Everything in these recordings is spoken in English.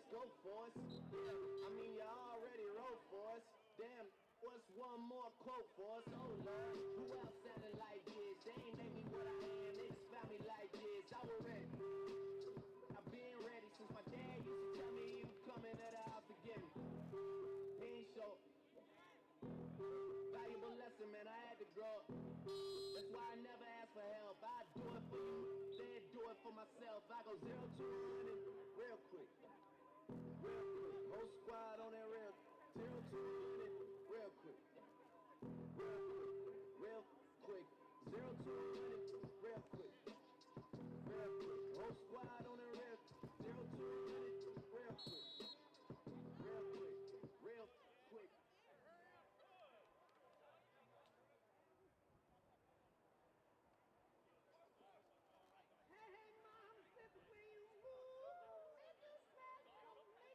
let's go for us. Yeah, I mean, you already wrote for us. Damn, what's one more quote for us? Oh Lord, who else sounding like this? They ain't make me what I am, they just found me like this. I was ready. I've been ready since my dad used to tell me he was coming to the house to get me. He ain't show. Valuable lesson, man, I had to grow up. That's why I never ask for help. I do it for you, then do it for myself. I go 0 to 100 real quick. Real quick. Whole squad on that real 0 to 100 real quick. Real quick. 0 to 100 real quick. Real quick. Whole squad on that real 0 to 100 real quick. Real quick. Real quick. Hey, mom, sit the way you move. Don't make you sad, don't make you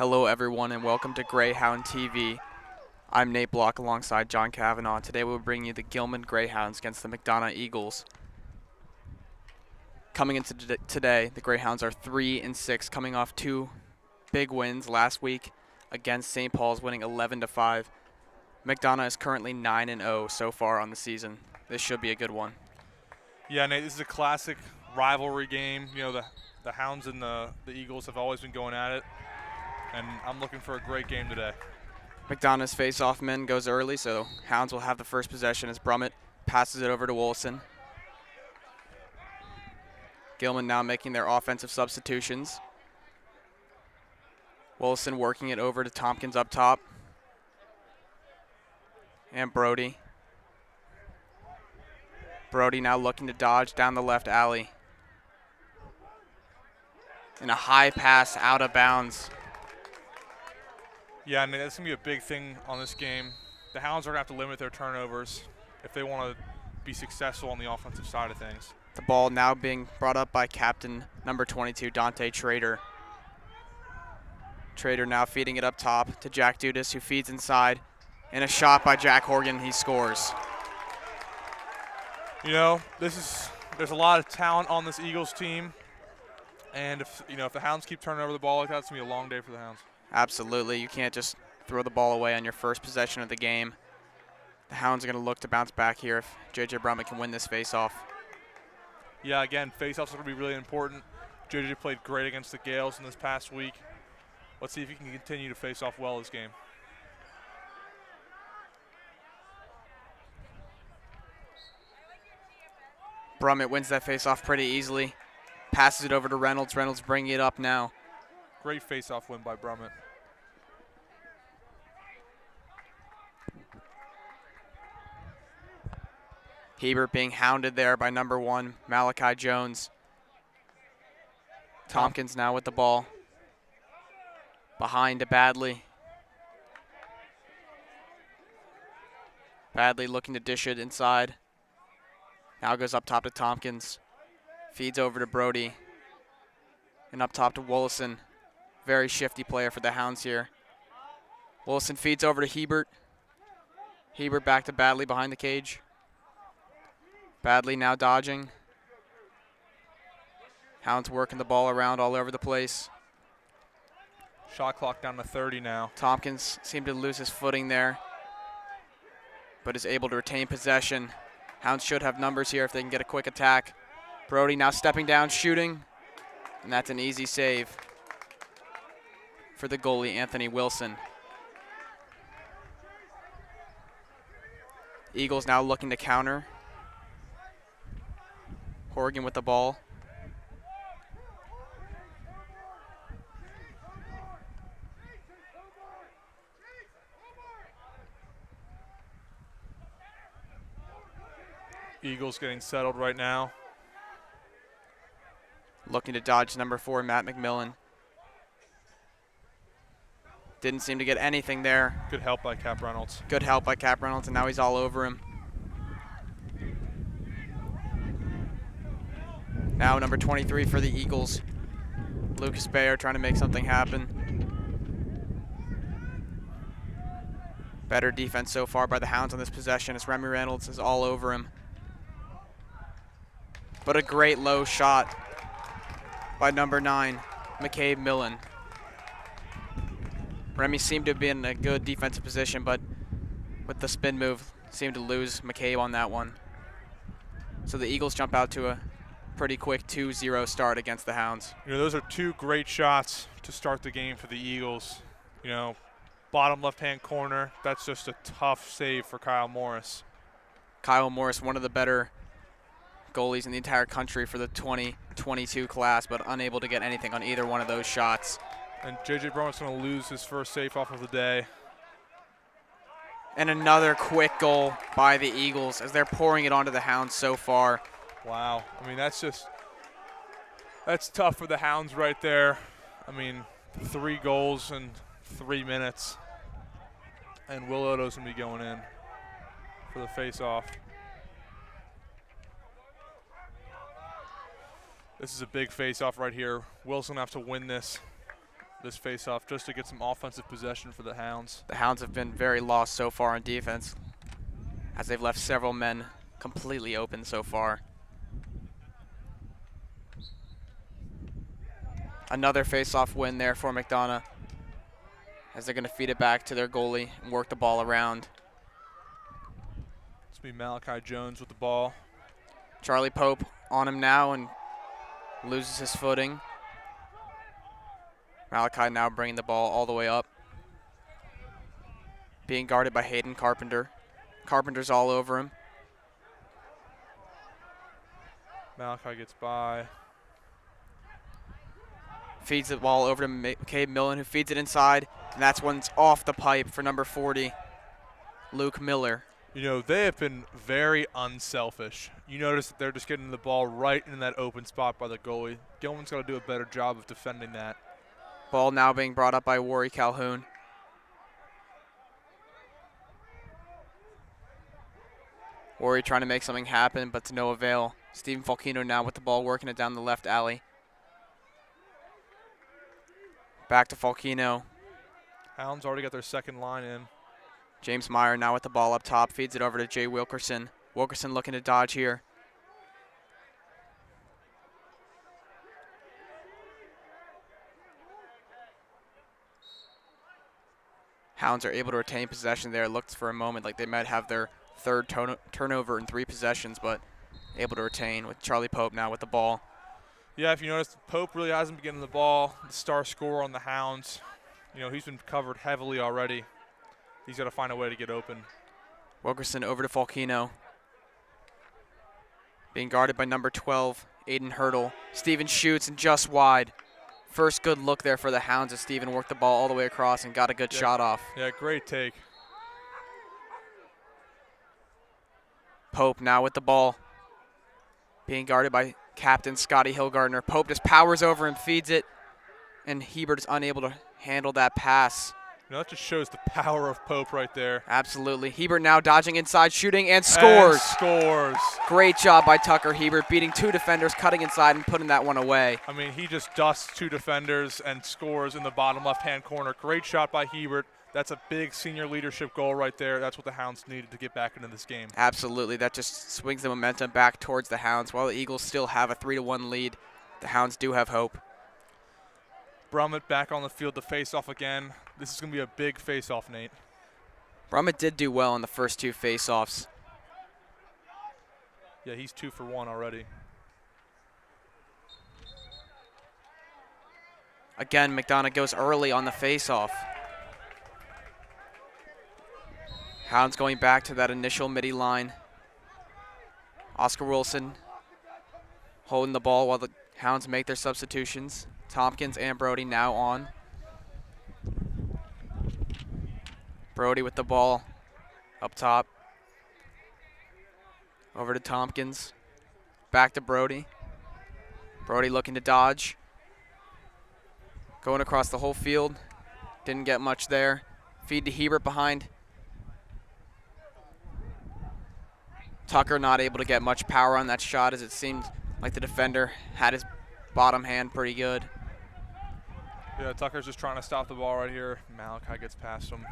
Hello everyone and welcome to Greyhound TV. I'm Nate Block alongside John Cavanaugh. Today we'll bring you the Gilman Greyhounds against the McDonogh Eagles. Coming into today, the Greyhounds are 3-6, coming off 2 big wins last week against St. Paul's, winning 11-5. McDonogh is currently 9-0 so far on the season. This should be a good one. Yeah, Nate, this is a classic rivalry game. You know, the Hounds and the Eagles have always been going at it, and I'm looking for a great game today. McDonogh's face-off man goes early, so Hounds will have the first possession as Brummett passes it over to Wilson. Gilman now making their offensive substitutions. Wilson working it over to Tompkins up top. And Brody. Brody now looking to dodge down the left alley. And a high pass out of bounds. Yeah, Nate, that's going to be a big thing on this game. The Hounds are going to have to limit their turnovers if they want to be successful on the offensive side of things. The ball now being brought up by captain number 22, Dante Trader. Trader now feeding it up top to Jack Dudas, who feeds inside. And a shot by Jack Horgan, he scores. You know, there's a lot of talent on this Eagles team, and if the Hounds keep turning over the ball like that, it's going to be a long day for the Hounds. Absolutely. You can't just throw the ball away on your first possession of the game. The Hounds are going to look to bounce back here if J.J. Brummett can win this face-off. Yeah, again, face-offs are going to be really important. J.J. played great against the Gales in this past week. Let's see if he can continue to face off well this game. Brummett wins that face-off pretty easily. Passes it over to Reynolds. Reynolds bringing it up now. Great face-off win by Brummett. Hebert being hounded there by number 1, Malachi Jones. Tompkins now with the ball. Behind to Badley. Badley looking to dish it inside. Now goes up top to Tompkins. Feeds over to Brody. And up top to Willison. Very shifty player for the Hounds here. Willison feeds over to Hebert. Hebert back to Badley behind the cage. Badley now dodging. Hounds working the ball around all over the place. Shot clock down to 30 now. Tompkins seemed to lose his footing there, but is able to retain possession. Hounds should have numbers here if they can get a quick attack. Brody now stepping down, shooting, and that's an easy save for the goalie, Anthony Wilson. Eagles now looking to counter. Horgan with the ball. Eagles getting settled right now. Looking to dodge number 4, Matt McMillan. Didn't seem to get anything there. Good help by Cap Reynolds. Good help by Cap Reynolds, and now he's all over him. Now number 23 for the Eagles. Lucas Bayer trying to make something happen. Better defense so far by the Hounds on this possession as Remy Reynolds is all over him. But a great low shot by number 9, McCabe Millen. Remy seemed to be in a good defensive position, but with the spin move, seemed to lose McCabe on that one. So the Eagles jump out to a pretty quick 2-0 start against the Hounds. You know, those are 2 great shots to start the game for the Eagles. You know, bottom left-hand corner, that's just a tough save for Kyle Morris. Kyle Morris, one of the better goalies in the entire country for the 2022 class, but unable to get anything on either one of those shots. And J.J. Brummett's going to lose his first save-off of the day. And another quick goal by the Eagles as they're pouring it onto the Hounds so far. Wow. I mean, that's tough for the Hounds right there. I mean, 3 goals in 3 minutes. And Will Odo's going to be going in for the face-off. This is a big face-off right here. Wilson will have to win this this face-off just to get some offensive possession for the Hounds. The Hounds have been very lost so far on defense, as they've left several men completely open so far. Another face-off win there for McDonogh, as they're going to feed it back to their goalie and work the ball around. It's be Malachi Jones with the ball. Charlie Pope on him now and loses his footing. Malachi now bringing the ball all the way up. Being guarded by Hayden Carpenter. Carpenter's all over him. Malachi gets by. Feeds the ball over to McCabe Millen, who feeds it inside, and that's one's off the pipe for number 40, Luke Miller. You know, they have been very unselfish. You notice that they're just getting the ball right in that open spot by the goalie. Gilman's got to do a better job of defending that. Ball now being brought up by Warry Calhoun. Warry trying to make something happen, but to no avail. Stephen Falcino now with the ball, working it down the left alley. Back to Falcino. Hounds already got their second line in. James Meyer now with the ball up top, feeds it over to Jay Wilkerson. Wilkerson looking to dodge here. Hounds are able to retain possession there. It looked for a moment like they might have their third turnover in 3 possessions, but able to retain with Charlie Pope now with the ball. Yeah, if you notice, Pope really hasn't been getting the ball. The star scorer on the Hounds, you know, he's been covered heavily already. He's got to find a way to get open. Wilkerson over to Falcino. Being guarded by number 12, Aiden Hurdle. Steven shoots and just wide. First good look there for the Hounds as Steven worked the ball all the way across and got a good shot off. Yeah, great take. Pope now with the ball. Being guarded by captain Scotty Hillgardner. Pope just powers over him, feeds it, and Hebert is unable to handle that pass. You know, that just shows the power of Pope right there. Absolutely. Hebert now dodging inside, shooting, and scores. And scores. Great job by Tucker Hebert, beating 2 defenders, cutting inside, and putting that one away. I mean, he just dusts 2 defenders and scores in the bottom left-hand corner. Great shot by Hebert. That's a big senior leadership goal right there. That's what the Hounds needed to get back into this game. Absolutely. That just swings the momentum back towards the Hounds. While the Eagles still have a 3-1 lead, the Hounds do have hope. Brummett back on the field to face off again. This is going to be a big face-off, Nate. Brummett did do well in the first 2 face-offs. Yeah, he's 2 for 1 already. Again, McDonogh goes early on the face-off. Hounds going back to that initial midi line. Oscar Wilson holding the ball while the Hounds make their substitutions. Tompkins and Brody now on. Brody with the ball up top. Over to Tompkins. Back to Brody. Brody looking to dodge. Going across the whole field. Didn't get much there. Feed to Hebert behind. Tucker not able to get much power on that shot as it seemed like the defender had his bottom hand pretty good. Yeah, Tucker's just trying to stop the ball right here. Malachi gets past him.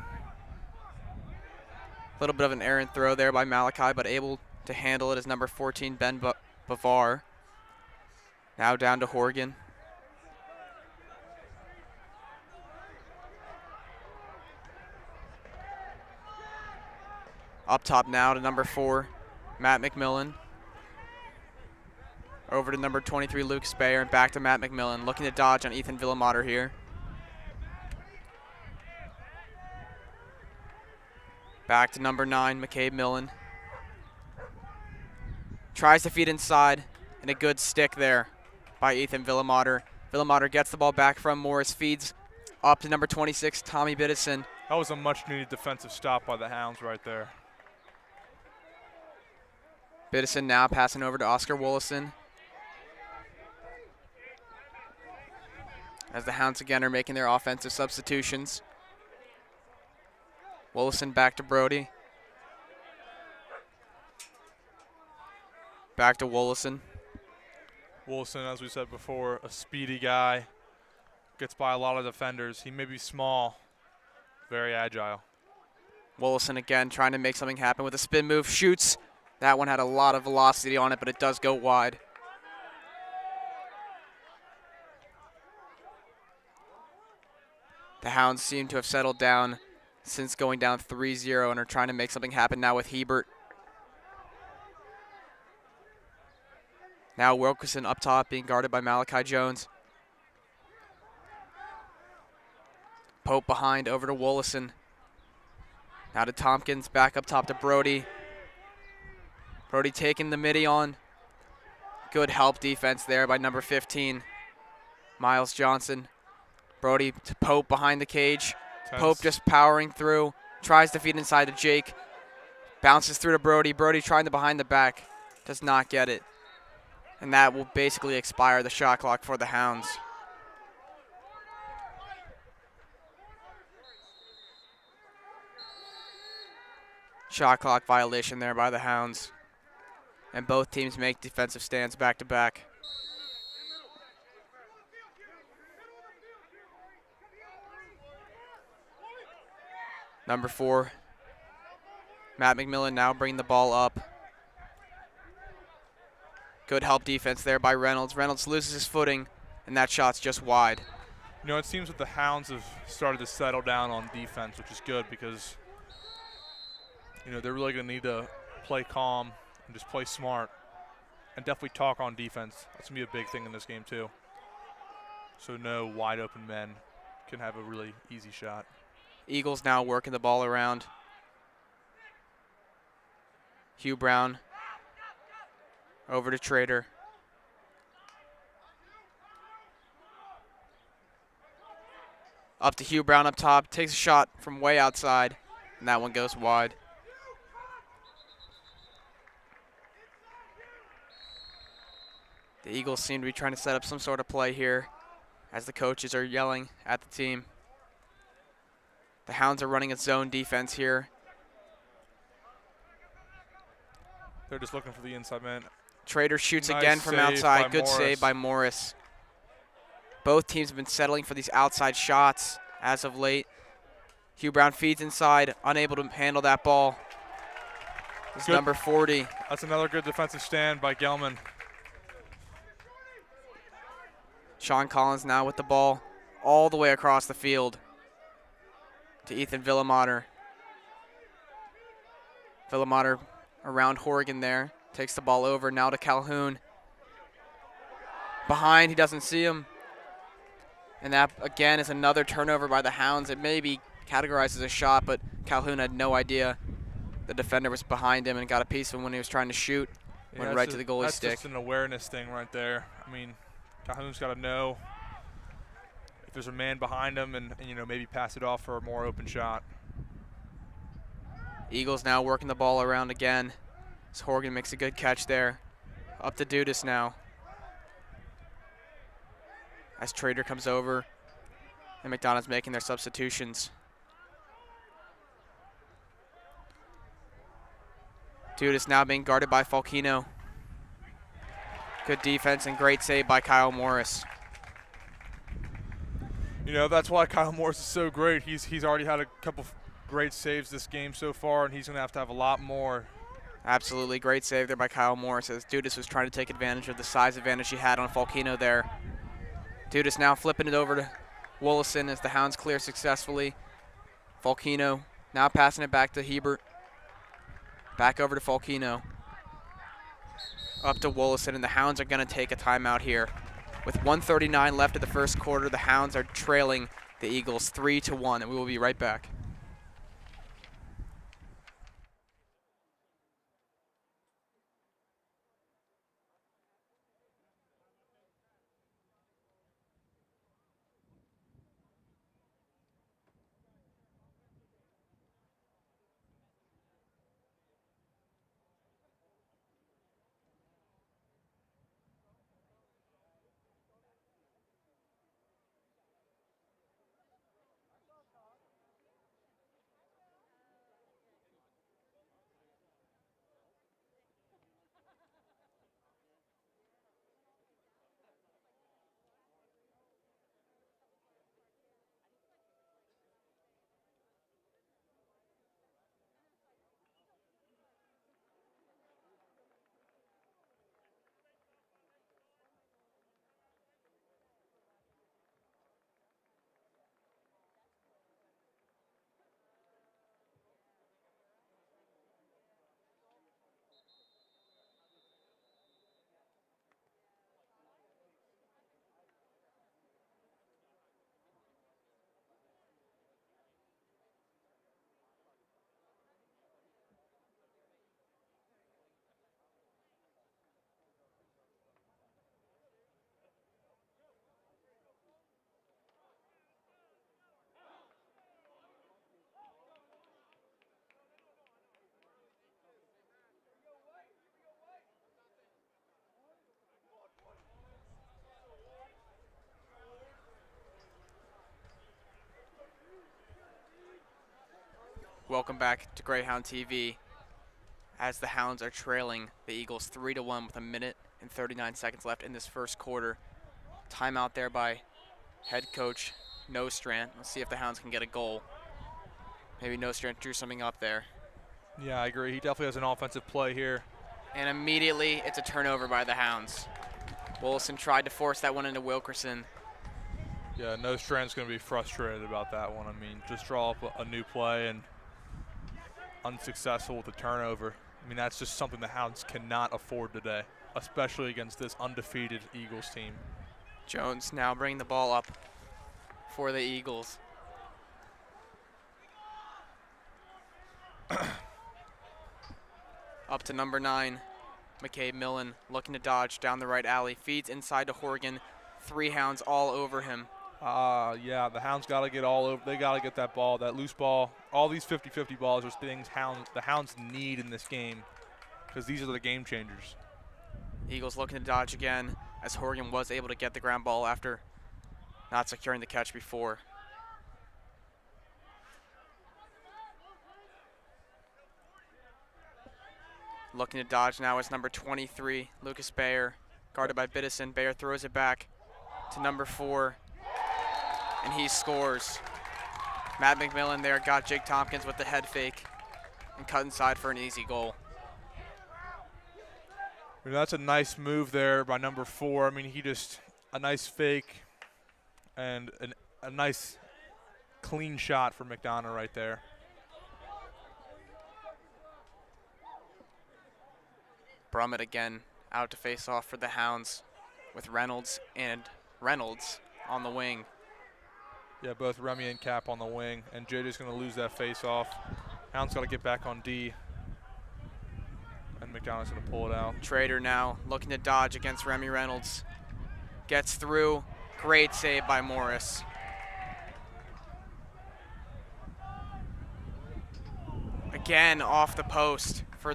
A little bit of an errant throw there by Malachi, but able to handle it as number 14, Ben Bavar. Now down to Horgan. Up top now to number 4, Matt McMillan. Over to number 23, Luke Speyer, and back to Matt McMillan. Looking to dodge on Ethan Villamater here. Back to number 9, McCabe Millen. Tries to feed inside, and a good stick there by Ethan Villamater. Villamater gets the ball back from Morris, feeds up to number 26, Tommy Biddison. That was a much-needed defensive stop by the Hounds right there. Biddison now passing over to Oscar Wollison. As the Hounds again are making their offensive substitutions. Wollison back to Brody. Back to Wollison. Wollison, as we said before, a speedy guy. gets by a lot of defenders. He may be small, very agile. Wollison again trying to make something happen with a spin move. Shoots. That one had a lot of velocity on it, but it does go wide. The Hounds seem to have settled down since going down 3-0 and are trying to make something happen now with Hebert. Now Wilkerson up top being guarded by Malachi Jones. Pope behind over to Wollison. Now to Tompkins, back up top to Brody. Brody taking the midi on. Good help defense there by number 15, Miles Johnson. Brody to Pope behind the cage. Tense. Pope just powering through. Tries to feed inside to Jake. Bounces through to Brody. Brody trying to behind the back. Does not get it. And that will basically expire the shot clock for the Hounds. Shot clock violation there by the Hounds. And both teams make defensive stands back to back. Number 4, Matt McMillan now bringing the ball up. Good help defense there by Reynolds. Reynolds loses his footing, and that shot's just wide. You know, it seems that the Hounds have started to settle down on defense, which is good because, you know, they're really going to need to play calm and just play smart and definitely talk on defense. That's going to be a big thing in this game, too. So no wide open men can have a really easy shot. Eagles now working the ball around. Hugh Brown over to Trader. Up to Hugh Brown up top. Takes a shot from way outside, and that one goes wide. The Eagles seem to be trying to set up some sort of play here as the coaches are yelling at the team. The Hounds are running a zone defense here. They're just looking for the inside man. Trader shoots Nice again from save outside. by Good Morris. save by Morris. Both teams have been settling for these outside shots as of late. Hugh Brown feeds inside, unable to handle that ball. It's Good. number 40. That's another good defensive stand by Gilman. Sean Collins now with the ball all the way across the field to Ethan Villamater. Villamater around Horgan there. Takes the ball over now to Calhoun. Behind, he doesn't see him. And that, again, is another turnover by the Hounds. It may be categorized as a shot, but Calhoun had no idea the defender was behind him and got a piece of him when he was trying to shoot. Went right to the goalie's stick. That's just an awareness thing right there. I mean, Calhoun's got to know if there's a man behind him and, you know, maybe pass it off for a more open shot. Eagles now working the ball around again. As Horgan makes a good catch there. Up to Dudas now. As Trader comes over and McDonogh's making their substitutions. Dudas now being guarded by Falkino. Good defense and great save by Kyle Morris. You know, that's why Kyle Morris is so great. He's already had a couple great saves this game so far, and he's going to have a lot more. Absolutely great save there by Kyle Morris as Dudas was trying to take advantage of the size advantage he had on Falkino there. Dudas now flipping it over to Wollison as the Hounds clear successfully. Falkino now passing it back to Hebert. Back over to Falkino. Up to Wollison, and the Hounds are going to take a timeout here. With 1:39 left of the first quarter, the Hounds are trailing the Eagles 3-1, and we will be right back. Welcome back to Greyhound TV as the Hounds are trailing the Eagles 3-1 with 1:39 left in this first quarter. Timeout there by head coach Nostrand. Let's see if the Hounds can get a goal. Maybe Nostrand drew something up there. Yeah, I agree. He definitely has an offensive play here. And immediately it's a turnover by the Hounds. Willison tried to force that one into Wilkerson. Yeah, Nostrand's going to be frustrated about that one. I mean, just draw up a new play and unsuccessful with the turnover. I mean, that's just something the Hounds cannot afford today, especially against this undefeated Eagles team. Jones now bringing the ball up for the Eagles. Up to number 9, McCabe Millen, looking to dodge down the right alley. Feeds inside to Horgan. 3 Hounds all over him. Yeah, the Hounds got to get all over. They got to get that ball, that loose ball. All these 50-50 balls are things the Hounds need in this game because these are the game changers. Eagles looking to dodge again as Horgan was able to get the ground ball after not securing the catch before. Looking to dodge now is number 23, Lucas Bayer, guarded by Biddison. Bayer throws it back to number 4, and he scores. Matt McMillan there got Jake Tompkins with the head fake and cut inside for an easy goal. I mean, that's a nice move there by number 4. I mean, a nice fake and a nice clean shot for McDonogh right there. Brummett again out to face off for the Hounds with Reynolds on the wing. Yeah, both Remy and Cap on the wing, and JJ's going to lose that face off. Hounds got to get back on D, and McDonogh's going to pull it out. Trader now looking to dodge against Remy Reynolds. Gets through. Great save by Morris. Again off the post for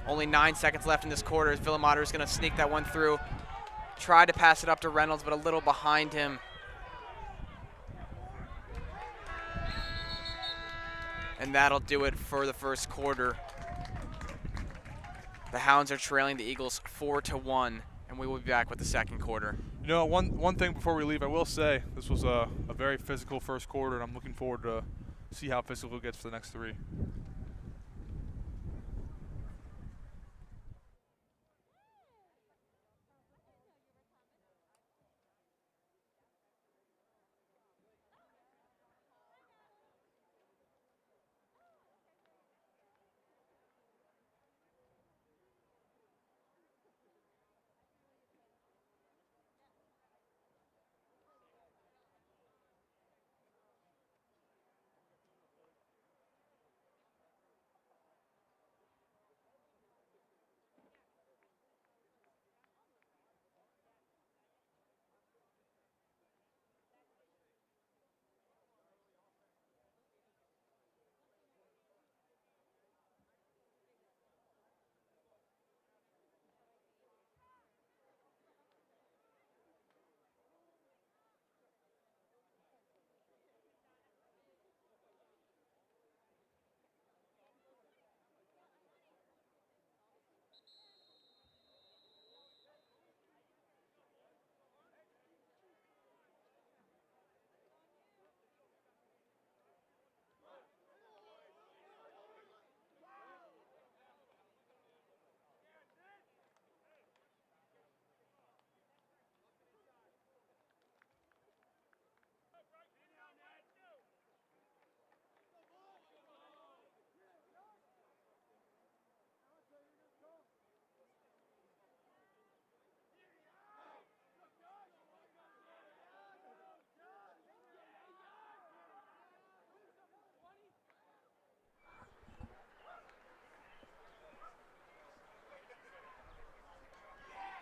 only 9 seconds left in this quarter as Villamater is going to sneak that one through. Try to pass it up to Reynolds, but a little behind him. And that'll do it for the first quarter. The Hounds are trailing the Eagles 4-1, and we will be back with the second quarter. You know, one thing before we leave, I will say this was a very physical first quarter, and I'm looking forward to see how physical it gets for the next 3.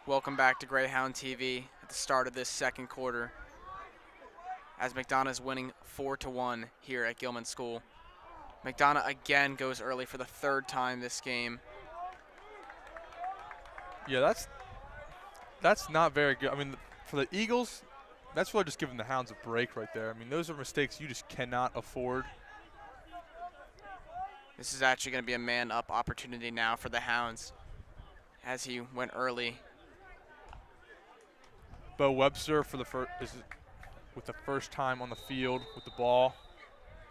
Welcome back to Greyhound TV at the start of this second quarter as McDonogh is winning 4-1 here at Gilman School. McDonogh again goes early for the 3rd time this game. Yeah, that's not very good. I mean, for the Eagles, that's really just giving the Hounds a break right there. I mean, those are mistakes you just cannot afford. This is actually going to be a man-up opportunity now for the Hounds as he went early. Bo Webster for the with the first time on the field with the ball.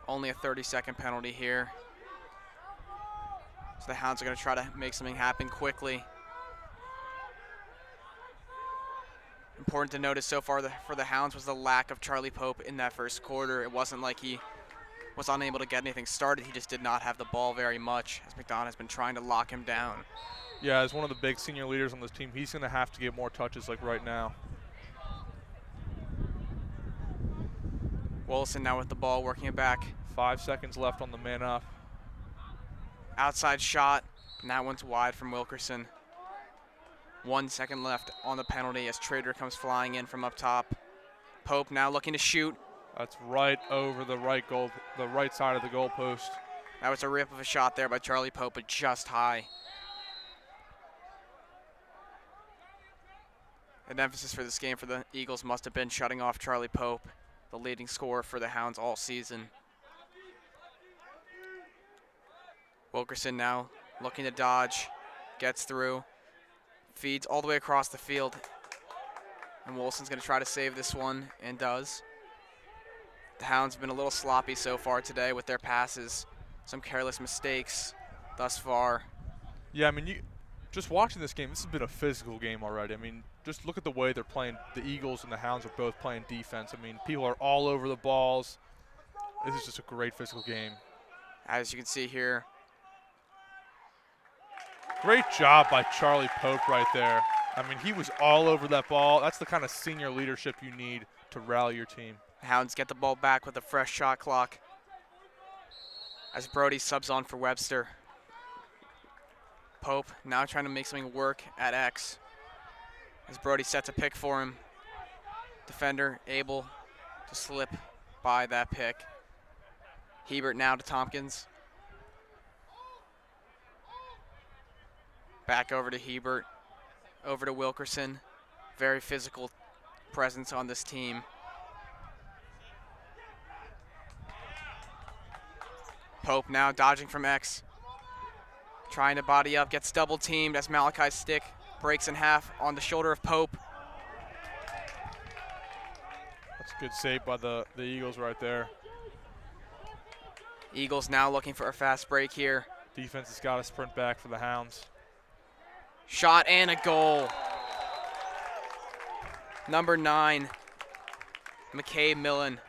Only a 30-second penalty here. So the Hounds are going to try to make something happen quickly. Important to notice so far for the Hounds was the lack of Charlie Pope in that first quarter. It wasn't like he was unable to get anything started. He just did not have the ball very much, as McDonogh has been trying to lock him down. Yeah, as one of the big senior leaders on this team, he's going to have to get more touches like right now. Willison now with the ball, working it back. 5 seconds left on the man up. Outside shot, and that one's wide from Wilkerson. 1 second left on the penalty as Trader comes flying in from up top. Pope now looking to shoot. That's right over the right side of the goal post. That was a rip of a shot there by Charlie Pope, but just high. An emphasis for this game for the Eagles must have been shutting off Charlie Pope, the leading scorer for the Hounds all season. Wilkerson now looking to dodge, gets through, feeds all the way across the field. And Wilson's going to try to save this one, and does. The Hounds have been a little sloppy so far today with their passes. Some careless mistakes thus far. Yeah, I mean, just watching this game, this has been a physical game already. I mean, just look at the way they're playing. The Eagles and the Hounds are both playing defense. I mean, people are all over the balls. This is just a great physical game. As you can see here. Great job by Charlie Pope right there. I mean, he was all over that ball. That's the kind of senior leadership you need to rally your team. The Hounds get the ball back with a fresh shot clock as Brody subs on for Webster. Pope now trying to make something work at X as Brody sets a pick for him. Defender able to slip by that pick. Hebert now to Tompkins. Back over to Hebert, over to Wilkerson. Very physical presence on this team. Pope now dodging from X. Trying to body up, gets double teamed as Malachi's stick breaks in half on the shoulder of Pope. That's a good save by the Eagles right there. Eagles now looking for a fast break here. Defense has got to sprint back for the Hounds. Shot and a goal. Number 9, McCabe Millen.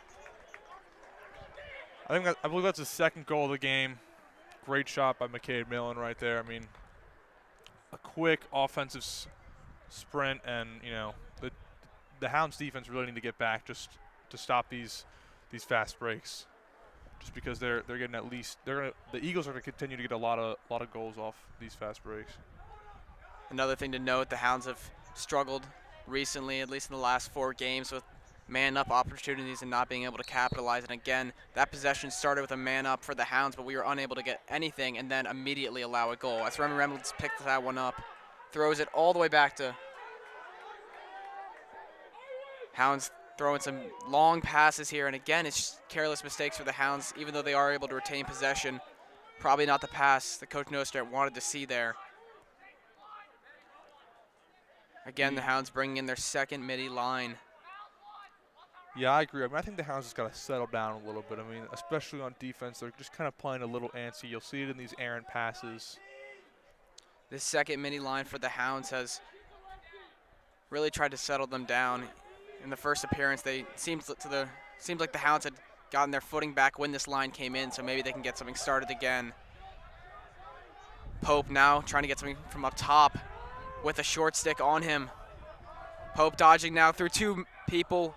I believe that's his second goal of the game. Great shot by McCabe Millen right there. I mean, a quick offensive sprint, and you know the Hounds defense really need to get back just to stop these fast breaks. Just because they're getting the Eagles are going to continue to get a lot of goals off these fast breaks. Another thing to note, the Hounds have struggled recently, at least in the last 4 games, with man-up opportunities and not being able to capitalize. And again, that possession started with a man-up for the Hounds, but we were unable to get anything and then immediately allow a goal. As Remy Reynolds picked that one up, throws it all the way back to Hounds, throwing some long passes here. And again, it's just careless mistakes for the Hounds, even though they are able to retain possession. Probably not the pass that Coach Nostrat wanted to see there. Again, the Hounds bringing in their second midi line. Yeah, I agree. I mean, I think the Hounds just got to settle down a little bit. I mean, especially on defense, they're just kind of playing a little antsy. You'll see it in these errant passes. This second midi line for the Hounds has really tried to settle them down. In the first appearance, seems like the Hounds had gotten their footing back when this line came in, so maybe they can get something started again. Pope now trying to get something from up top with a short stick on him. Pope dodging now through 2 people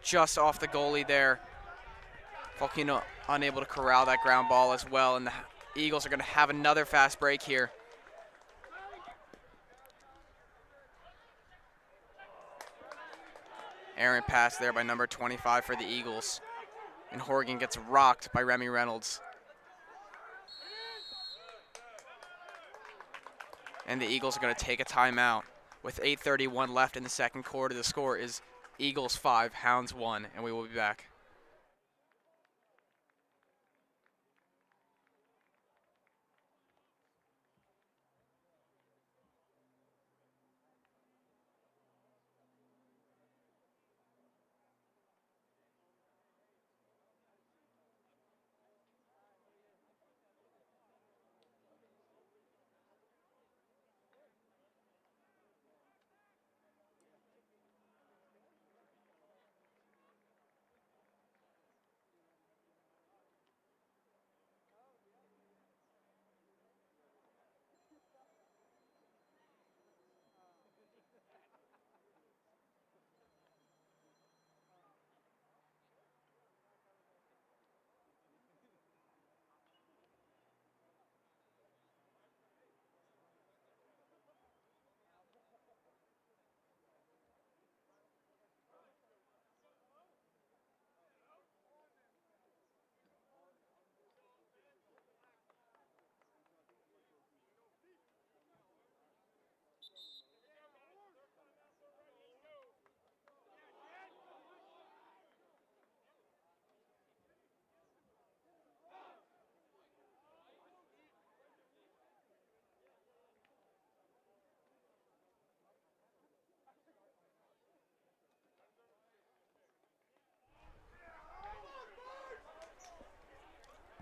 just off the goalie there. Volcano unable to corral that ground ball as well, and the Eagles are going to have another fast break here. Errant pass there by number 25 for the Eagles. And Horgan gets rocked by Remy Reynolds. And the Eagles are going to take a timeout. With 8:31 left in the second quarter, the score is Eagles 5, Hounds 1, and we will be back.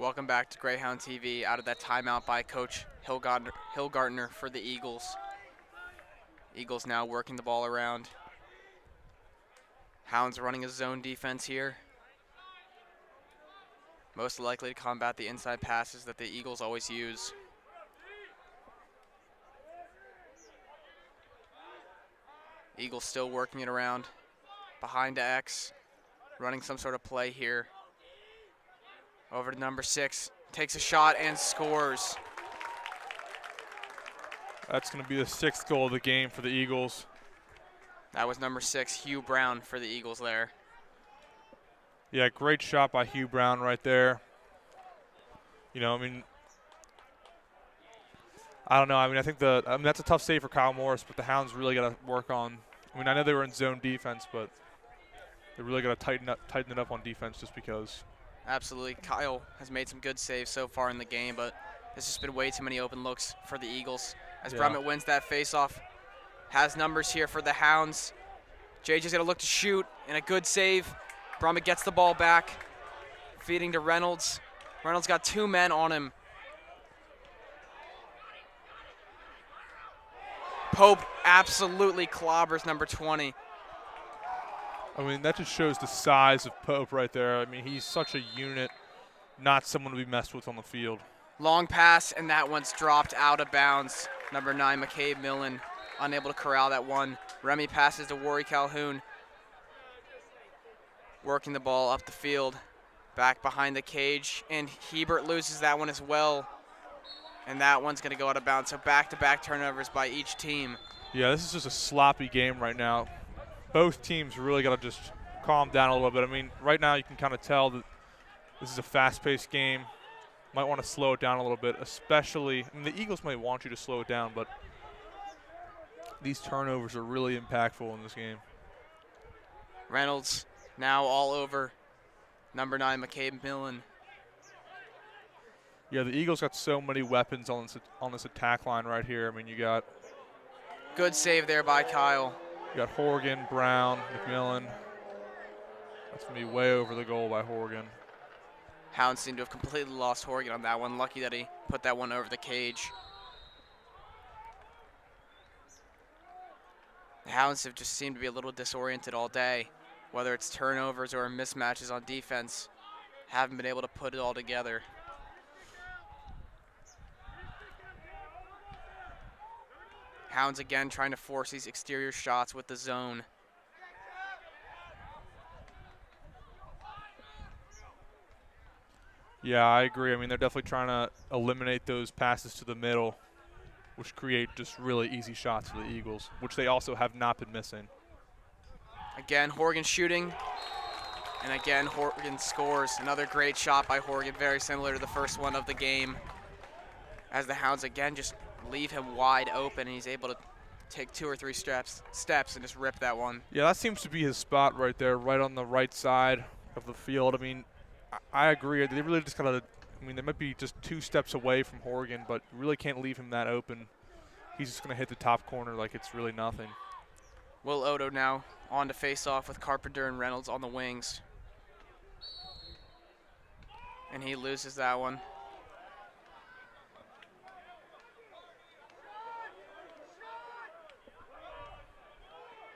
Welcome back to Greyhound TV out of that timeout by Coach Hilgartner for the Eagles. Eagles now working the ball around. Hounds running a zone defense here. Most likely to combat the inside passes that the Eagles always use. Eagles still working it around. Behind to X, running some sort of play here. Over to number 6, takes a shot and scores. That's going to be the 6th goal of the game for the Eagles. That was number 6, Hugh Brown for the Eagles there. Yeah, great shot by Hugh Brown right there. You know, I mean, I don't know. I mean, I think that's a tough save for Kyle Morris, but the Hounds really got to work on. I mean, I know they were in zone defense, but they really got to tighten it up on defense just because. Absolutely. Kyle has made some good saves so far in the game, but there's just been way too many open looks for the Eagles. As Brummett wins that faceoff, has numbers here for the Hounds. JJ's going to look to shoot, and a good save. Brummett gets the ball back, feeding to Reynolds. Reynolds got 2 men on him. Pope absolutely clobbers number 20. I mean, that just shows the size of Pope right there. I mean, he's such a unit, not someone to be messed with on the field. Long pass, and that one's dropped out of bounds. Number 9, McCabe Millen, unable to corral that one. Remy passes to Rory Calhoun. Working the ball up the field, back behind the cage, and Hebert loses that one as well. And that one's going to go out of bounds. So back-to-back turnovers by each team. Yeah, this is just a sloppy game right now. Both teams really got to just calm down a little bit. I mean, right now you can kind of tell that this is a fast-paced game. Might want to slow it down a little bit, especially – I mean, the Eagles might want you to slow it down, but these turnovers are really impactful in this game. Reynolds now all over number 9, McCabe Millen. Yeah, the Eagles got so many weapons on this attack line right here. I mean, you got – good save there by Kyle. You got Horgan, Brown, McMillan. That's going to be way over the goal by Horgan. Hounds seem to have completely lost Horgan on that one. Lucky that he put that one over the cage. The Hounds have just seemed to be a little disoriented all day. Whether it's turnovers or mismatches on defense, haven't been able to put it all together. Hounds again trying to force these exterior shots with the zone. Yeah, I agree. I mean, they're definitely trying to eliminate those passes to the middle, which create just really easy shots for the Eagles, which they also have not been missing. Again, Horgan shooting, and again, Horgan scores. Another great shot by Horgan, very similar to the first one of the game. As the Hounds again just leave him wide open, and he's able to take 2 or 3 steps and just rip that one. Yeah, that seems to be his spot right there, right on the right side of the field. I mean, I agree. They really just kind of, I mean, they might be just 2 steps away from Horgan, but really can't leave him that open. He's just going to hit the top corner like it's really nothing. Will Odo now on to face off with Carpenter and Reynolds on the wings. And he loses that one.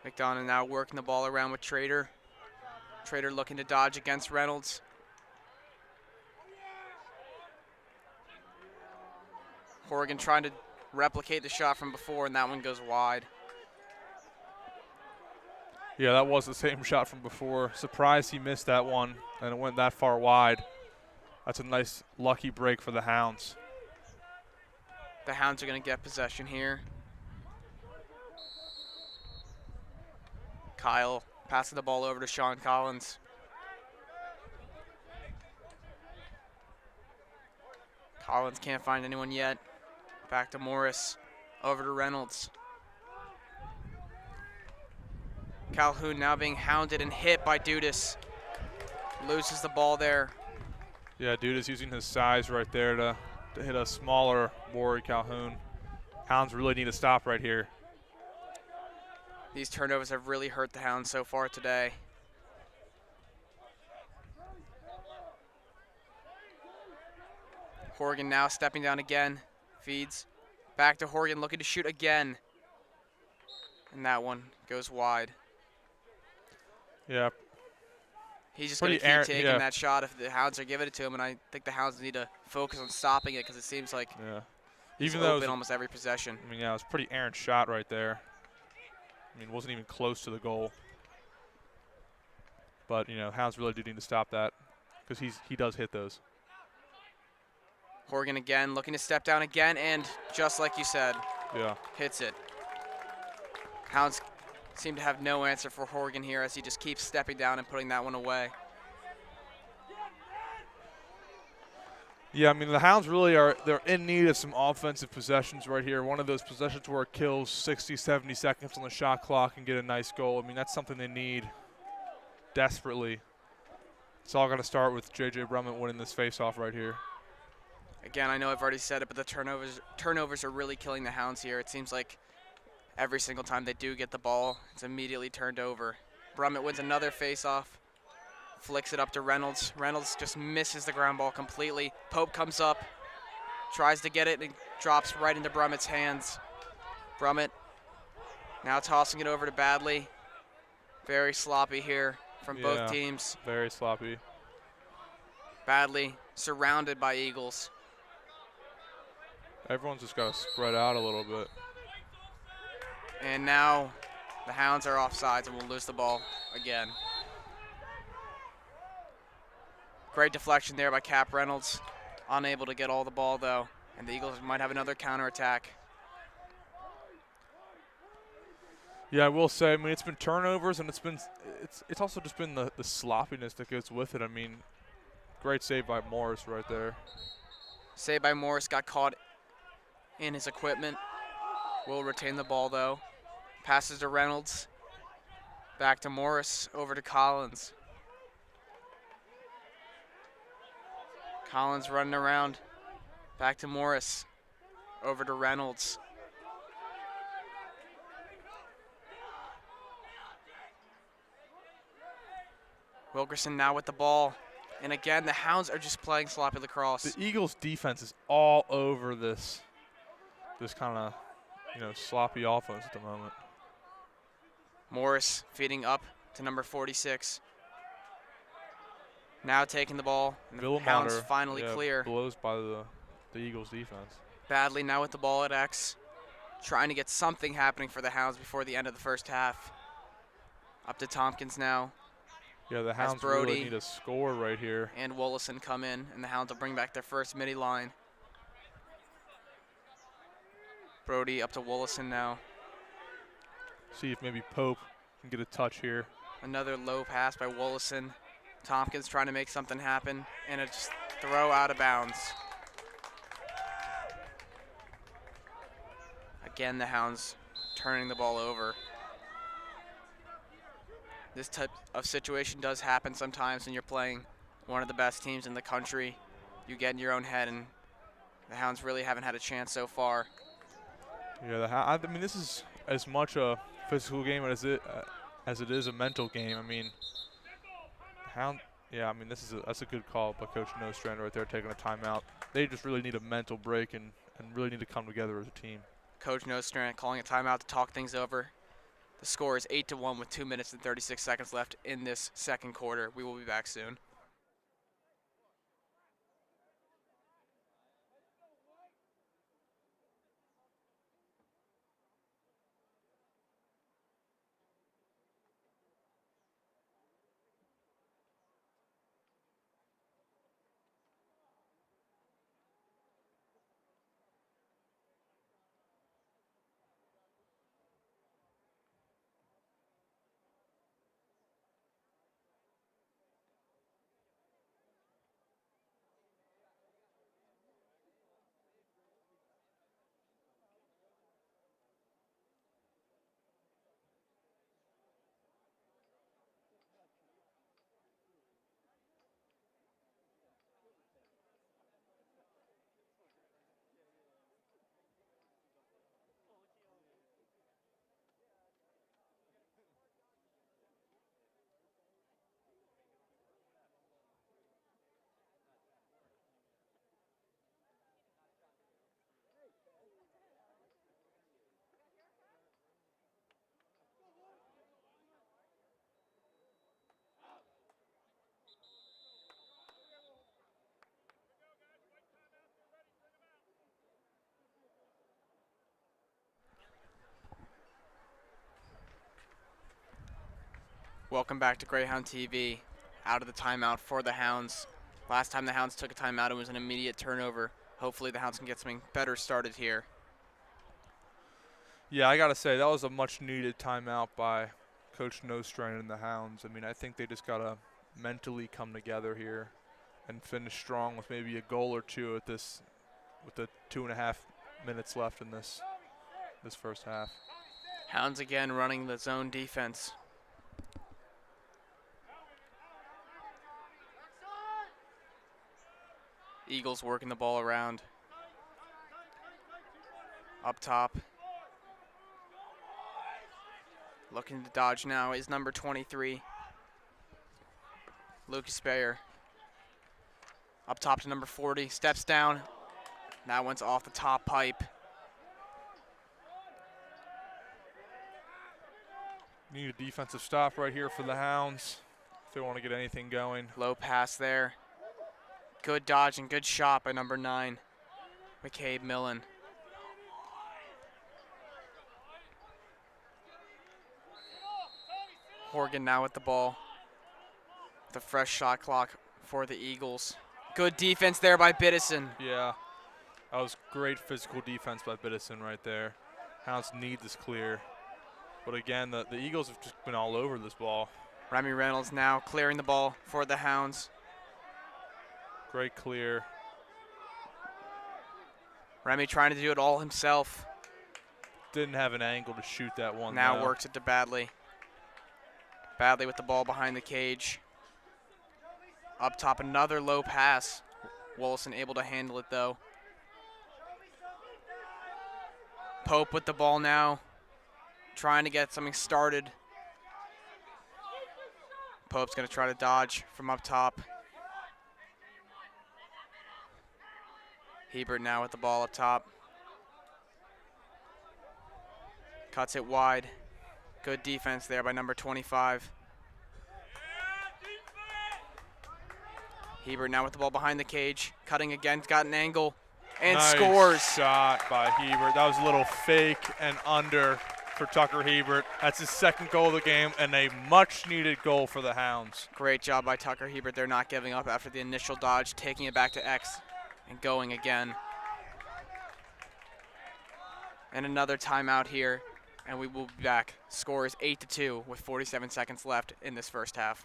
McDonogh now working the ball around with Trader. Trader looking to dodge against Reynolds. Horgan trying to replicate the shot from before, and that one goes wide. Yeah, that was the same shot from before. Surprised he missed that one, and it went that far wide. That's a nice lucky break for the Hounds. The Hounds are going to get possession here. Kyle passing the ball over to Sean Collins. Collins can't find anyone yet. Back to Morris. Over to Reynolds. Calhoun now being hounded and hit by Dudas. Loses the ball there. Yeah, Dudas using his size right there to hit a smaller Rory Calhoun. Hounds really need to stop right here. These turnovers have really hurt the Hounds so far today. Horgan now stepping down again. Feeds back to Horgan, looking to shoot again. And that one goes wide. Yeah. He's just going to Pretty keep taking yeah. that shot if the Hounds are giving it to him, and I think the Hounds need to focus on stopping it because it seems like he's even though open almost every possession. I mean, yeah, it was a pretty errant shot right there. I mean, it wasn't even close to the goal. But, you know, Hounds really do need to stop that because he does hit those. Horgan again, looking to step down again, and just like you said, hits it. Hounds seem to have no answer for Horgan here as he just keeps stepping down and putting that one away. Yeah, I mean, the Hounds really they're in need of some offensive possessions right here. One of those possessions where it kills 60, 70 seconds on the shot clock and get a nice goal. I mean, that's something they need desperately. It's all going to start with J.J. Brummett winning this face-off right here. Again, I know I've already said it, but the turnovers are really killing the Hounds here. It seems like every single time they do get the ball, it's immediately turned over. Brummett wins another face-off, flicks it up to Reynolds. Reynolds just misses the ground ball completely. Pope comes up, tries to get it, and drops right into Brummett's hands. Brummett now tossing it over to Badley. Very sloppy here from both teams. Very sloppy. Badley surrounded by Eagles. Everyone's just got to spread out a little bit. And now the Hounds are offsides and will lose the ball again. Great deflection there by Cap Reynolds. Unable to get all the ball, though. And the Eagles might have another counterattack. Yeah, I will say, I mean, it's been turnovers, and it's also just been the sloppiness that goes with it. I mean, great save by Morris right there. Save by Morris, got caught in his equipment. Will retain the ball, though. Passes to Reynolds. Back to Morris, over to Collins. Collins running around. Back to Morris. Over to Reynolds. Wilkerson now with the ball. And again, the Hounds are just playing sloppy lacrosse. The Eagles' defense is all over this kind of, sloppy offense at the moment. Morris feeding up to number 46. Now taking the ball, and the Hounds finally clear. Blows by the Eagles' defense. Badly now with the ball at X. Trying to get something happening for the Hounds before the end of the first half. Up to Tompkins now. Yeah, the Hounds really need a score right here. And Wollison come in, and the Hounds will bring back their first midi line. Brody up to Wollison now. See if maybe Pope can get a touch here. Another low pass by Wollison. Tompkins trying to make something happen, and a just throw out of bounds. Again, the Hounds turning the ball over. This type of situation does happen sometimes when you're playing one of the best teams in the country. You get in your own head, and the Hounds really haven't had a chance so far. Yeah, I mean, this is as much a physical game as it is a mental game. I mean, that's a good call by Coach Nostrand right there, taking a timeout. They just really need a mental break and really need to come together as a team. Coach Nostrand calling a timeout to talk things over. The score is 8-1 with 2 minutes and 36 seconds left in this second quarter. We will be back soon. Welcome back to Greyhound TV. Out of the timeout for the Hounds. Last time the Hounds took a timeout, it was an immediate turnover. Hopefully the Hounds can get something better started here. Yeah, I got to say, that was a much-needed timeout by Coach Nostrain and the Hounds. I mean, I think they just got to mentally come together here and finish strong with maybe a goal or two at this, with the 2.5 minutes left in this first half. Hounds again running the zone defense. Eagles working the ball around. Up top. Looking to dodge now is number 23, Lucas Bayer. Up top to number 40, steps down. That one's off the top pipe. Need a defensive stop right here for the Hounds if they want to get anything going. Low pass there. Good dodge and good shot by number 9, McCabe Millen. Horgan now with the ball. The fresh shot clock for the Eagles. Good defense there by Biddison. Yeah, that was great physical defense by Biddison right there. Hounds need this clear. But again, the Eagles have just been all over this ball. Remy Reynolds now clearing the ball for the Hounds. Great clear. Remy trying to do it all himself. Didn't have an angle to shoot that one. Now though. works it to Badley. Badley with the ball behind the cage. Up top, another low pass. Wollison able to handle it though. Pope with the ball now. Trying to get something started. Pope's going to try to dodge from up top. Hebert now with the ball up top. Cuts it wide. Good defense there by number 25. Hebert now with the ball behind the cage. Cutting again, got an angle, and nice scores. Shot by Hebert. That was a little fake and under for Tucker Hebert. That's his second goal of the game and a much-needed goal for the Hounds. Great job by Tucker Hebert. They're not giving up after the initial dodge, taking it back to X and going again. And another timeout here, and we will be back. Score is 8-2 with 47 seconds left in this first half.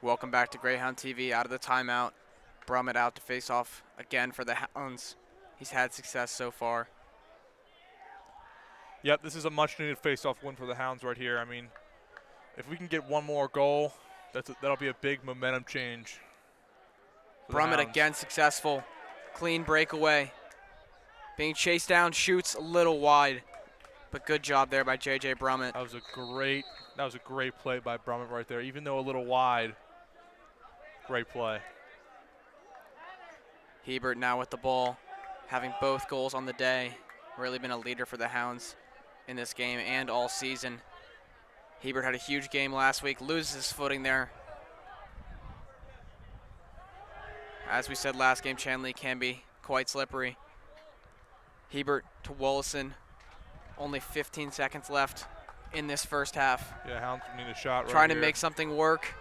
Welcome back to Greyhound TV. Out of the timeout, Brummett out to face off again for the Hounds. He's had success so far. Yep, this is a much-needed face-off win for the Hounds right here. I mean, if we can get one more goal, that'll be a big momentum change. Brummett again successful. Clean breakaway. Being chased down, shoots a little wide. But good job there by J.J. Brummett. That was a great play by Brummett right there. Even though a little wide, great play. Hebert now with the ball, having both goals on the day. Really been a leader for the Hounds in this game and all season. Hebert had a huge game last week, loses his footing there. As we said last game, Chanley can be quite slippery. Hebert to Wollison, only 15 seconds left. in this first half. Yeah, Hounds need a shot right Trying to here. make something work.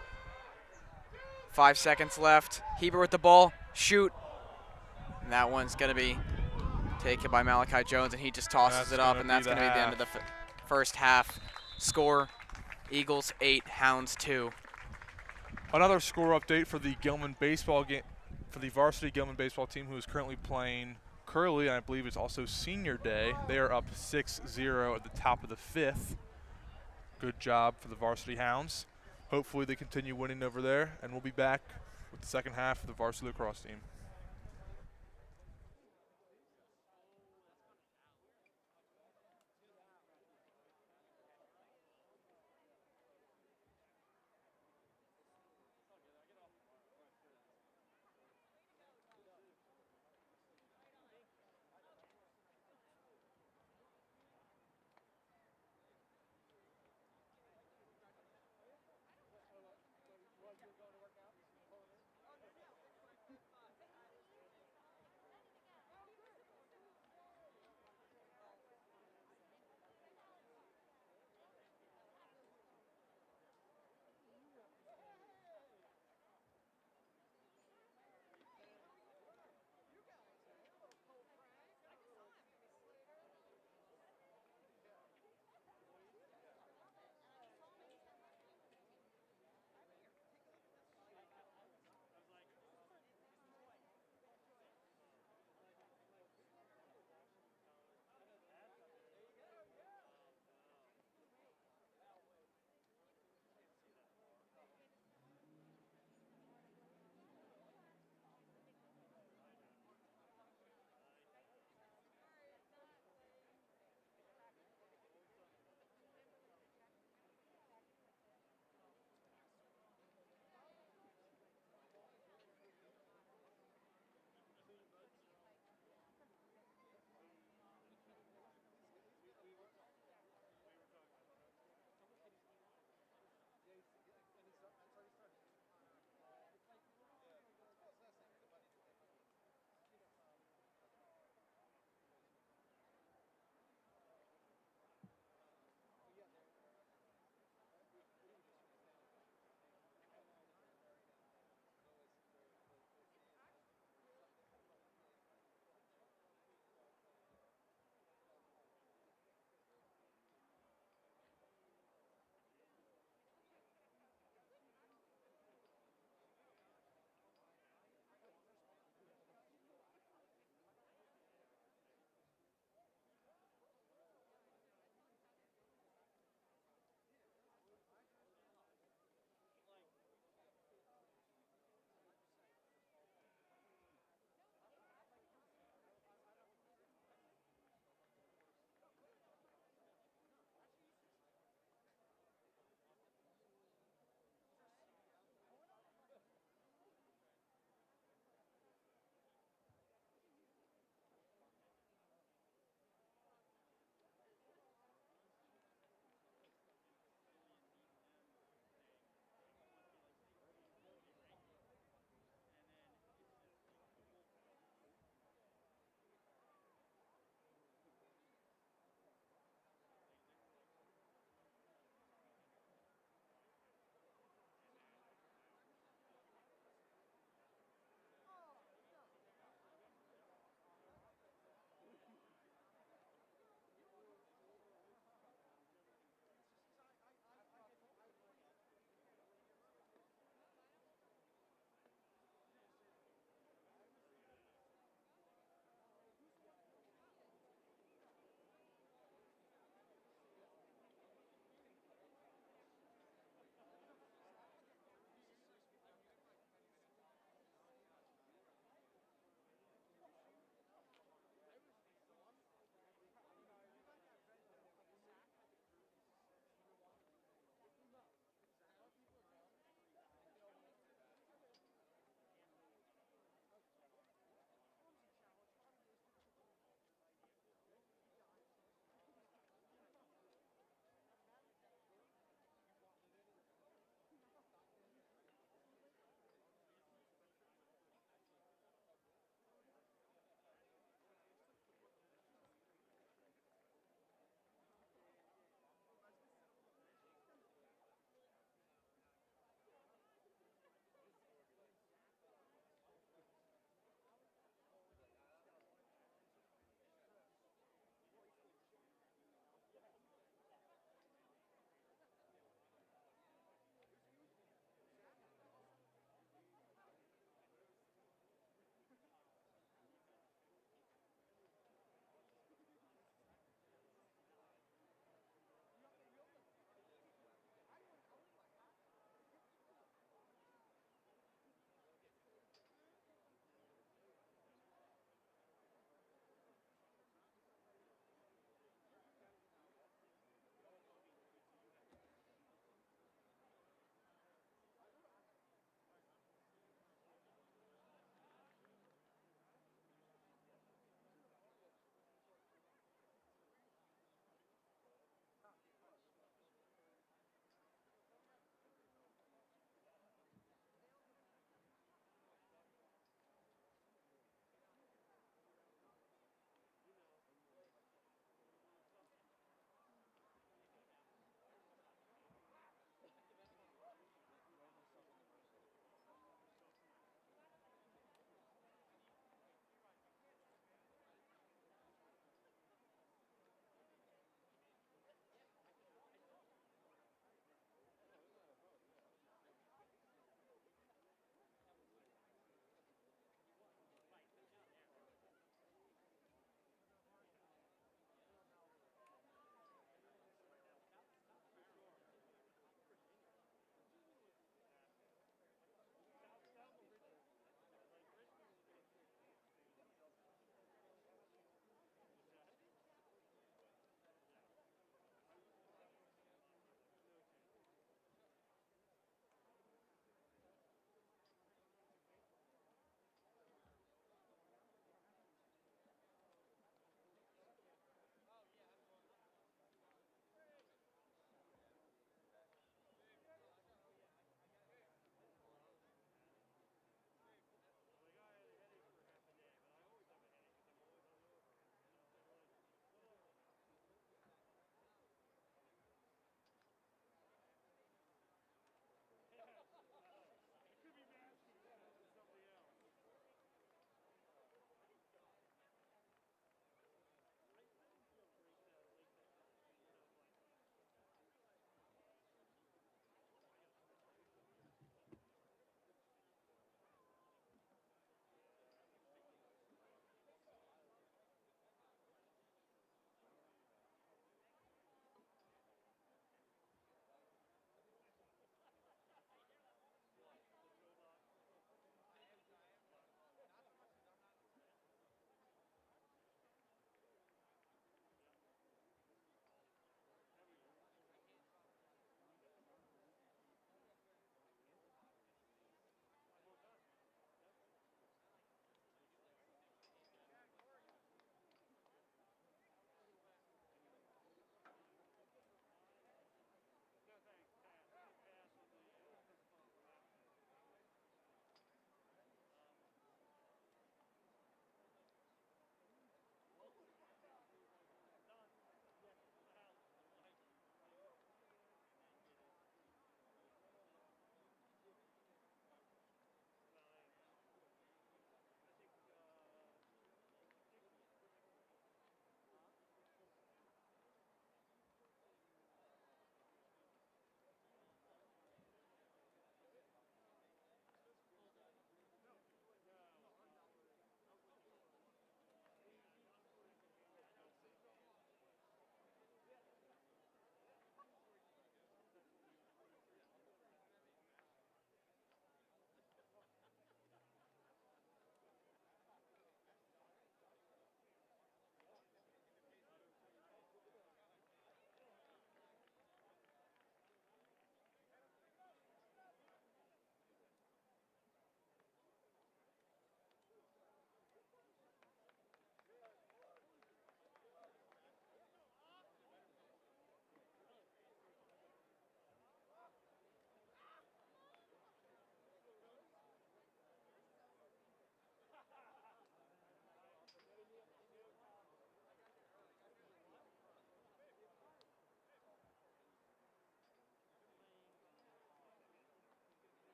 5 seconds left. Heber with the ball. Shoot. And that one's going to be taken by Malachi Jones, and he just tosses it up, and that's going to be the end of the first half. Score, Eagles 8, Hounds 2. Another score update for the Gilman baseball game, for the varsity Gilman baseball team, who is currently playing Curly, and I believe it's also senior day. They are up 6-0 at the top of the 5th. Good job for the varsity Hounds. Hopefully they continue winning over there, and we'll be back with the second half of the varsity lacrosse team.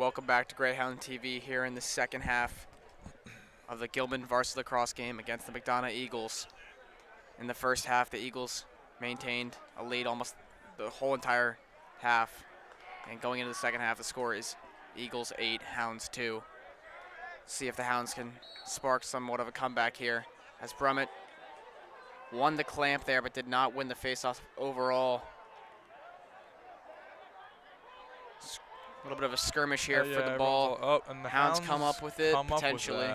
Welcome back to Greyhound TV here in the second half of the Gilman Varsity Lacrosse game against the McDonogh Eagles. In the first half, the Eagles maintained a lead almost the whole entire half. And going into the second half, the score is Eagles 8, Hounds 2. See if the Hounds can spark somewhat of a comeback here, as Brummett won the clamp there but did not win the faceoff overall. A little bit of a skirmish here for the ball. Oh, and the Hounds come up with it, potentially.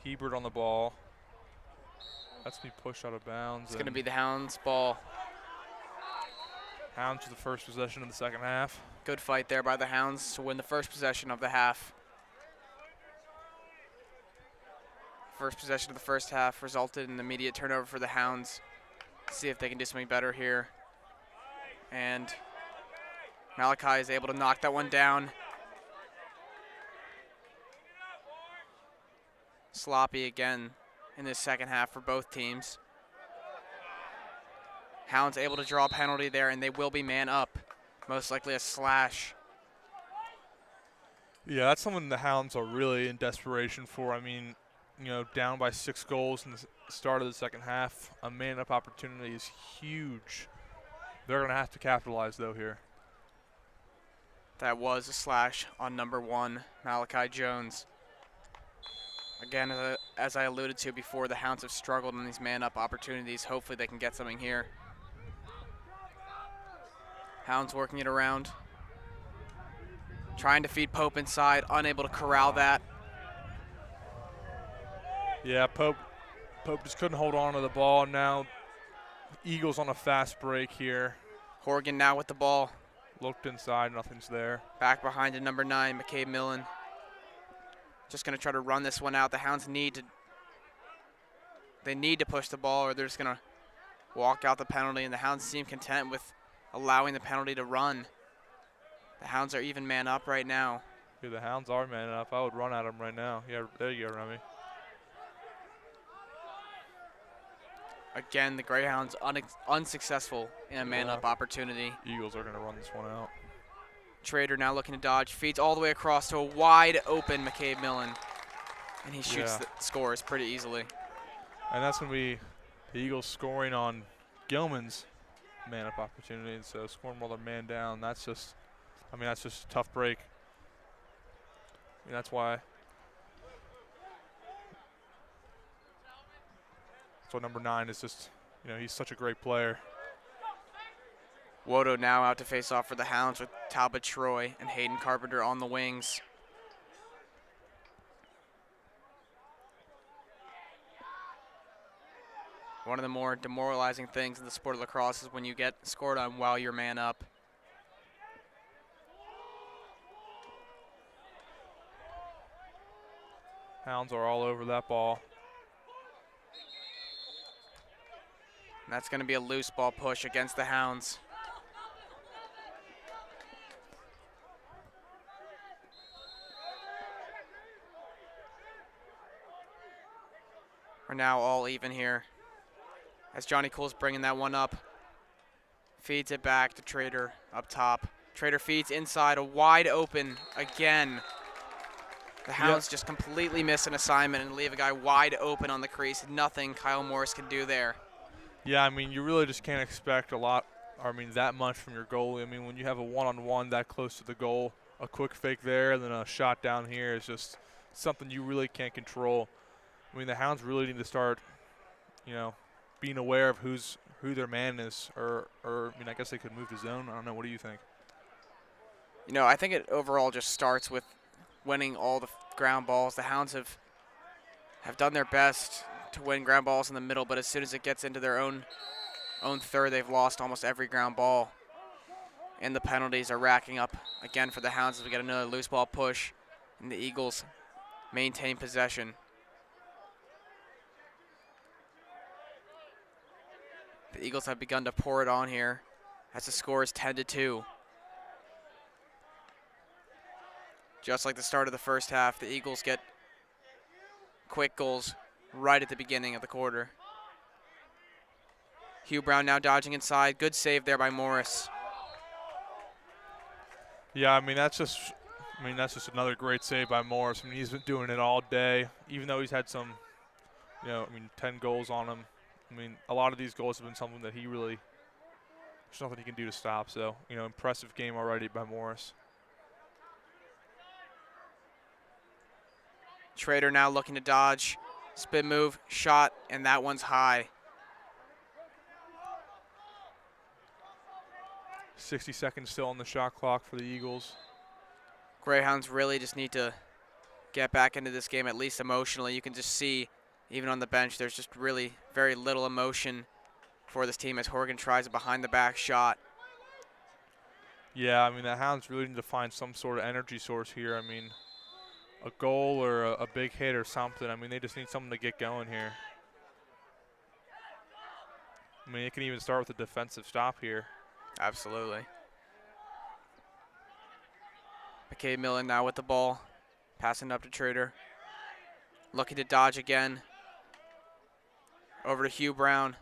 Hebert on the ball. That's going to be pushed out of bounds. It's going to be the Hounds' ball. Hounds to the first possession of the second half. Good fight there by the Hounds to win the first possession of the half. First possession of the first half resulted in an immediate turnover for the Hounds. See if they can do something better here. And Malachi is able to knock that one down. Sloppy again in this second half for both teams. Hounds able to draw a penalty there, and they will be man up. Most likely a slash. Yeah, that's something the Hounds are really in desperation for. I mean, you know, down by 6 goals in the start of the second half. A man-up opportunity is huge. They're going to have to capitalize, though, here. That was a slash on number 1, Malachi Jones. Again, as I alluded to before, the Hounds have struggled in these man-up opportunities. Hopefully they can get something here. Hounds working it around. Trying to feed Pope inside, unable to corral that. Yeah, Pope just couldn't hold on to the ball. Now Eagles on a fast break here. Horgan now with the ball. Looked inside, nothing's there. Back behind to number 9, McCabe Millen. Just going to try to run this one out. The Hounds need to push the ball, or they're just going to walk out the penalty, and the Hounds seem content with allowing the penalty to run. The Hounds are even man up right now. Yeah, the Hounds are man up. I would run at them right now. Yeah, there you go, Remy. Again, the Greyhounds unsuccessful in a man-up opportunity. Eagles are going to run this one out. Trader now looking to dodge. Feeds all the way across to a wide-open McCabe Millen. And he shoots the scores pretty easily. And that's going to be the Eagles scoring on Gilman's man-up opportunity. So scoring while they're man down, that's just a tough break. I mean, that's why. So number 9 is just, you know, he's such a great player. Wodo now out to face off for the Hounds with Talbot Troy and Hayden Carpenter on the wings. One of the more demoralizing things in the sport of lacrosse is when you get scored on while you're man up. Hounds are all over that ball. And that's going to be a loose ball push against the Hounds. We're now all even here as Johnny Cole's bringing that one up. Feeds it back to Trader up top. Trader feeds inside, a wide open again. The Hounds just completely miss an assignment and leave a guy wide open on the crease. Nothing Kyle Morris can do there. Yeah, I mean, you really just can't expect a lot, that much from your goalie. I mean, when you have a one-on-one that close to the goal, a quick fake there and then a shot down here is just something you really can't control. I mean, the Hounds really need to start, you know, being aware of who their man is, or I mean, I guess they could move to zone. I don't know. What do you think? You know, I think it overall just starts with winning all the ground balls. The Hounds have done their best to win ground balls in the middle, but as soon as it gets into their own third, they've lost almost every ground ball. And the penalties are racking up again for the Hounds as we get another loose ball push, and the Eagles maintain possession. The Eagles have begun to pour it on here as the score is 10-2. Just like the start of the first half, the Eagles get quick goals right at the beginning of the quarter. Hugh Brown now dodging inside. Good save there by Morris. Yeah, I mean, that's just I mean, that's just another great save by Morris. I mean, he's been doing it all day, even though he's had some, 10 goals on him. I mean, a lot of these goals have been something that he really, there's nothing he can do to stop. So, impressive game already by Morris. Trader now looking to dodge. Spin move, shot, and that one's high. 60 seconds still on the shot clock for the Eagles. Greyhounds really just need to get back into this game, at least emotionally. You can just see, even on the bench, there's just really very little emotion for this team as Horgan tries a behind-the-back shot. Yeah, I mean, the Hounds really need to find some sort of energy source here. I mean, a goal or a big hit or something. I mean, they just need something to get going here. I mean, it can even start with a defensive stop here. Absolutely. McKay Millen now with the ball, passing up to Trader. Looking to dodge again. Over to Hugh Brown.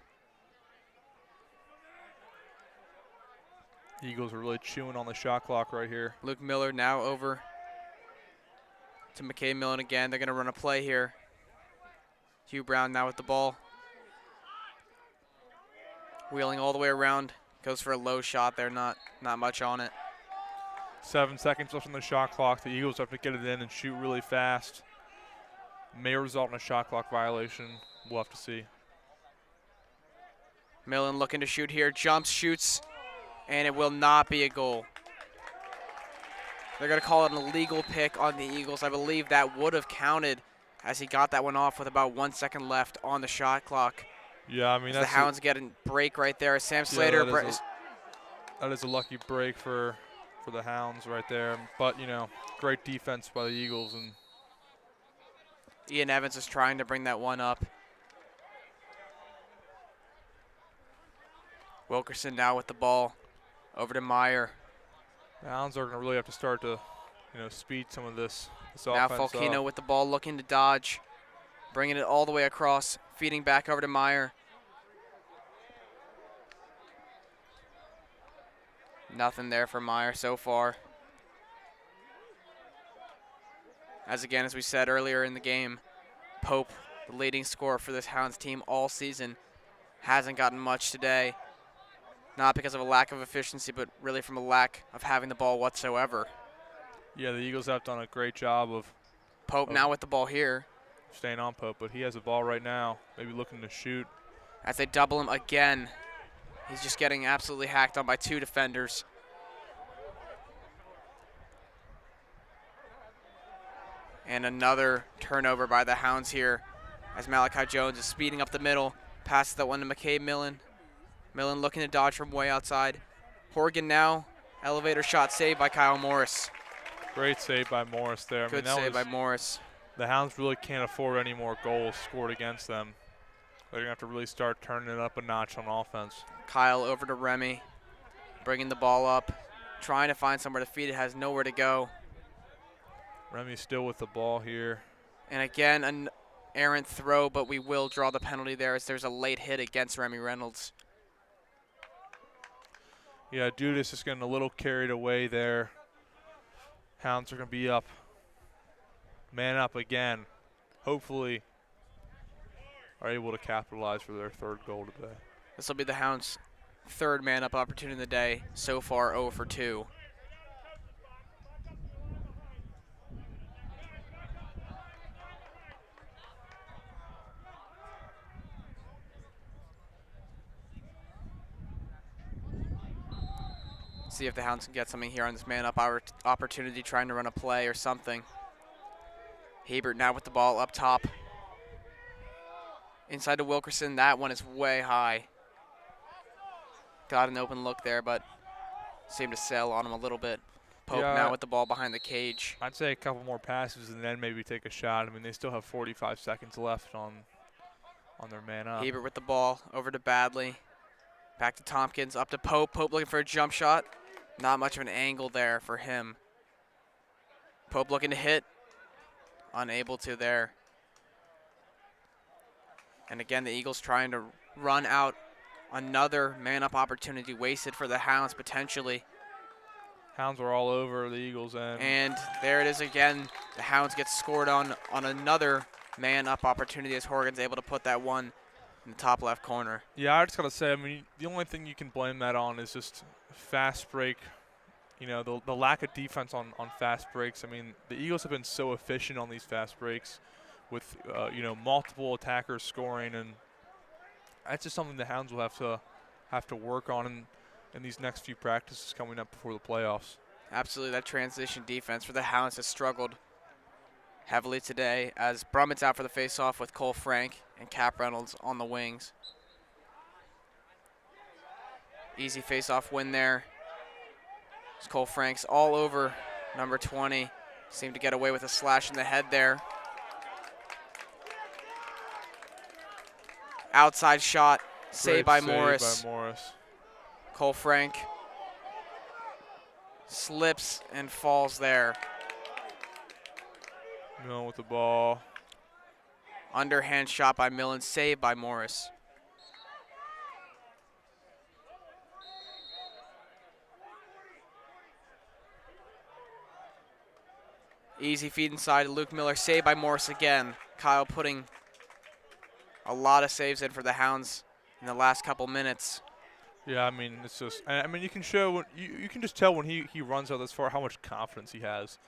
Eagles are really chewing on the shot clock right here. Luke Miller now over to McKay Millen again. They're going to run a play here. Hugh Brown now with the ball. Wheeling all the way around. Goes for a low shot there, not much on it. 7 seconds left on the shot clock. The Eagles have to get it in and shoot really fast. May result in a shot clock violation. We'll have to see. Millen looking to shoot here. Jumps, shoots, and it will not be a goal. They're going to call it an illegal pick on the Eagles. I believe that would have counted as he got that one off with about 1 second left on the shot clock. Yeah, I mean, that's the Hounds getting break right there. Sam Slater. Yeah, that is a lucky break for the Hounds right there. But, great defense by the Eagles. And Ian Evans is trying to bring that one up. Wilkerson now with the ball. Over to Meyer. The Hounds are going to really have to start to, speed some of this now offense Falkino up. with the ball, looking to dodge. Bringing it all the way across. Feeding back over to Meyer. Nothing there for Meyer so far. As we said earlier in the game, Pope, the leading scorer for this Hounds team all season, hasn't gotten much today. Not because of a lack of efficiency, but really from a lack of having the ball whatsoever. Yeah, the Eagles have done a great job of Pope now with the ball here. Staying on Pope, but he has the ball right now, maybe looking to shoot. As they double him again. He's just getting absolutely hacked on by two defenders. And another turnover by the Hounds here as Malachi Jones is speeding up the middle. Passes that one to McKay Millen. Millen looking to dodge from way outside. Horgan now. Elevator shot saved by Kyle Morris. Great save by Morris there. Good save by Morris. The Hounds really can't afford any more goals scored against them. They're going to have to really start turning it up a notch on offense. Kyle over to Remy. Bringing the ball up. Trying to find somewhere to feed it. Has nowhere to go. Remy's still with the ball here. And again, an errant throw, but we will draw the penalty there as there's a late hit against Remy Reynolds. Yeah, Dudas is getting a little carried away there. Hounds are going to be up. Man up again. Hopefully are able to capitalize for their third goal today. This will be the Hounds' third man-up opportunity of the day. So far, 0 for 2. See if the Hounds can get something here on this man-up opportunity, trying to run a play or something. Hebert now with the ball up top. Inside to Wilkerson. That one is way high. Got an open look there, but seemed to sail on him a little bit. Pope now with the ball behind the cage. I'd say a couple more passes and then maybe take a shot. I mean, they still have 45 seconds left on their man-up. Hebert with the ball over to Badley. Back to Tompkins, up to Pope. Pope looking for a jump shot. Not much of an angle there for him. Pope looking to hit. Unable to there. And again, the Eagles trying to run out another man-up opportunity wasted for the Hounds potentially. Hounds were all over the Eagles end. And there it is again. The Hounds get scored on another man-up opportunity as Horgan's able to put that one in the top left corner. Yeah, I just got to say, I mean, the only thing you can blame that on is just fast break. You know, the lack of defense on fast breaks. I mean, the Eagles have been so efficient on these fast breaks with, you know, multiple attackers scoring, and that's just something the Hounds will have to work on in these next few practices coming up before the playoffs. Absolutely, that transition defense for the Hounds has struggled heavily today as Brummett's out for the faceoff with Cole Frank and Cap Reynolds on the wings. Easy faceoff win there. As Cole Frank's all over number 20. Seemed to get away with a slash in the head there. Outside shot, saved by Morris. Cole Frank slips and falls there. Millen with the ball. Underhand shot by Millen, saved by Morris. Easy feed inside to Luke Miller, saved by Morris again. Kyle putting a lot of saves in for the Hounds in the last couple minutes. Yeah, I mean, it's just, I mean, you can show, you can just tell when he runs out this far how much confidence he has.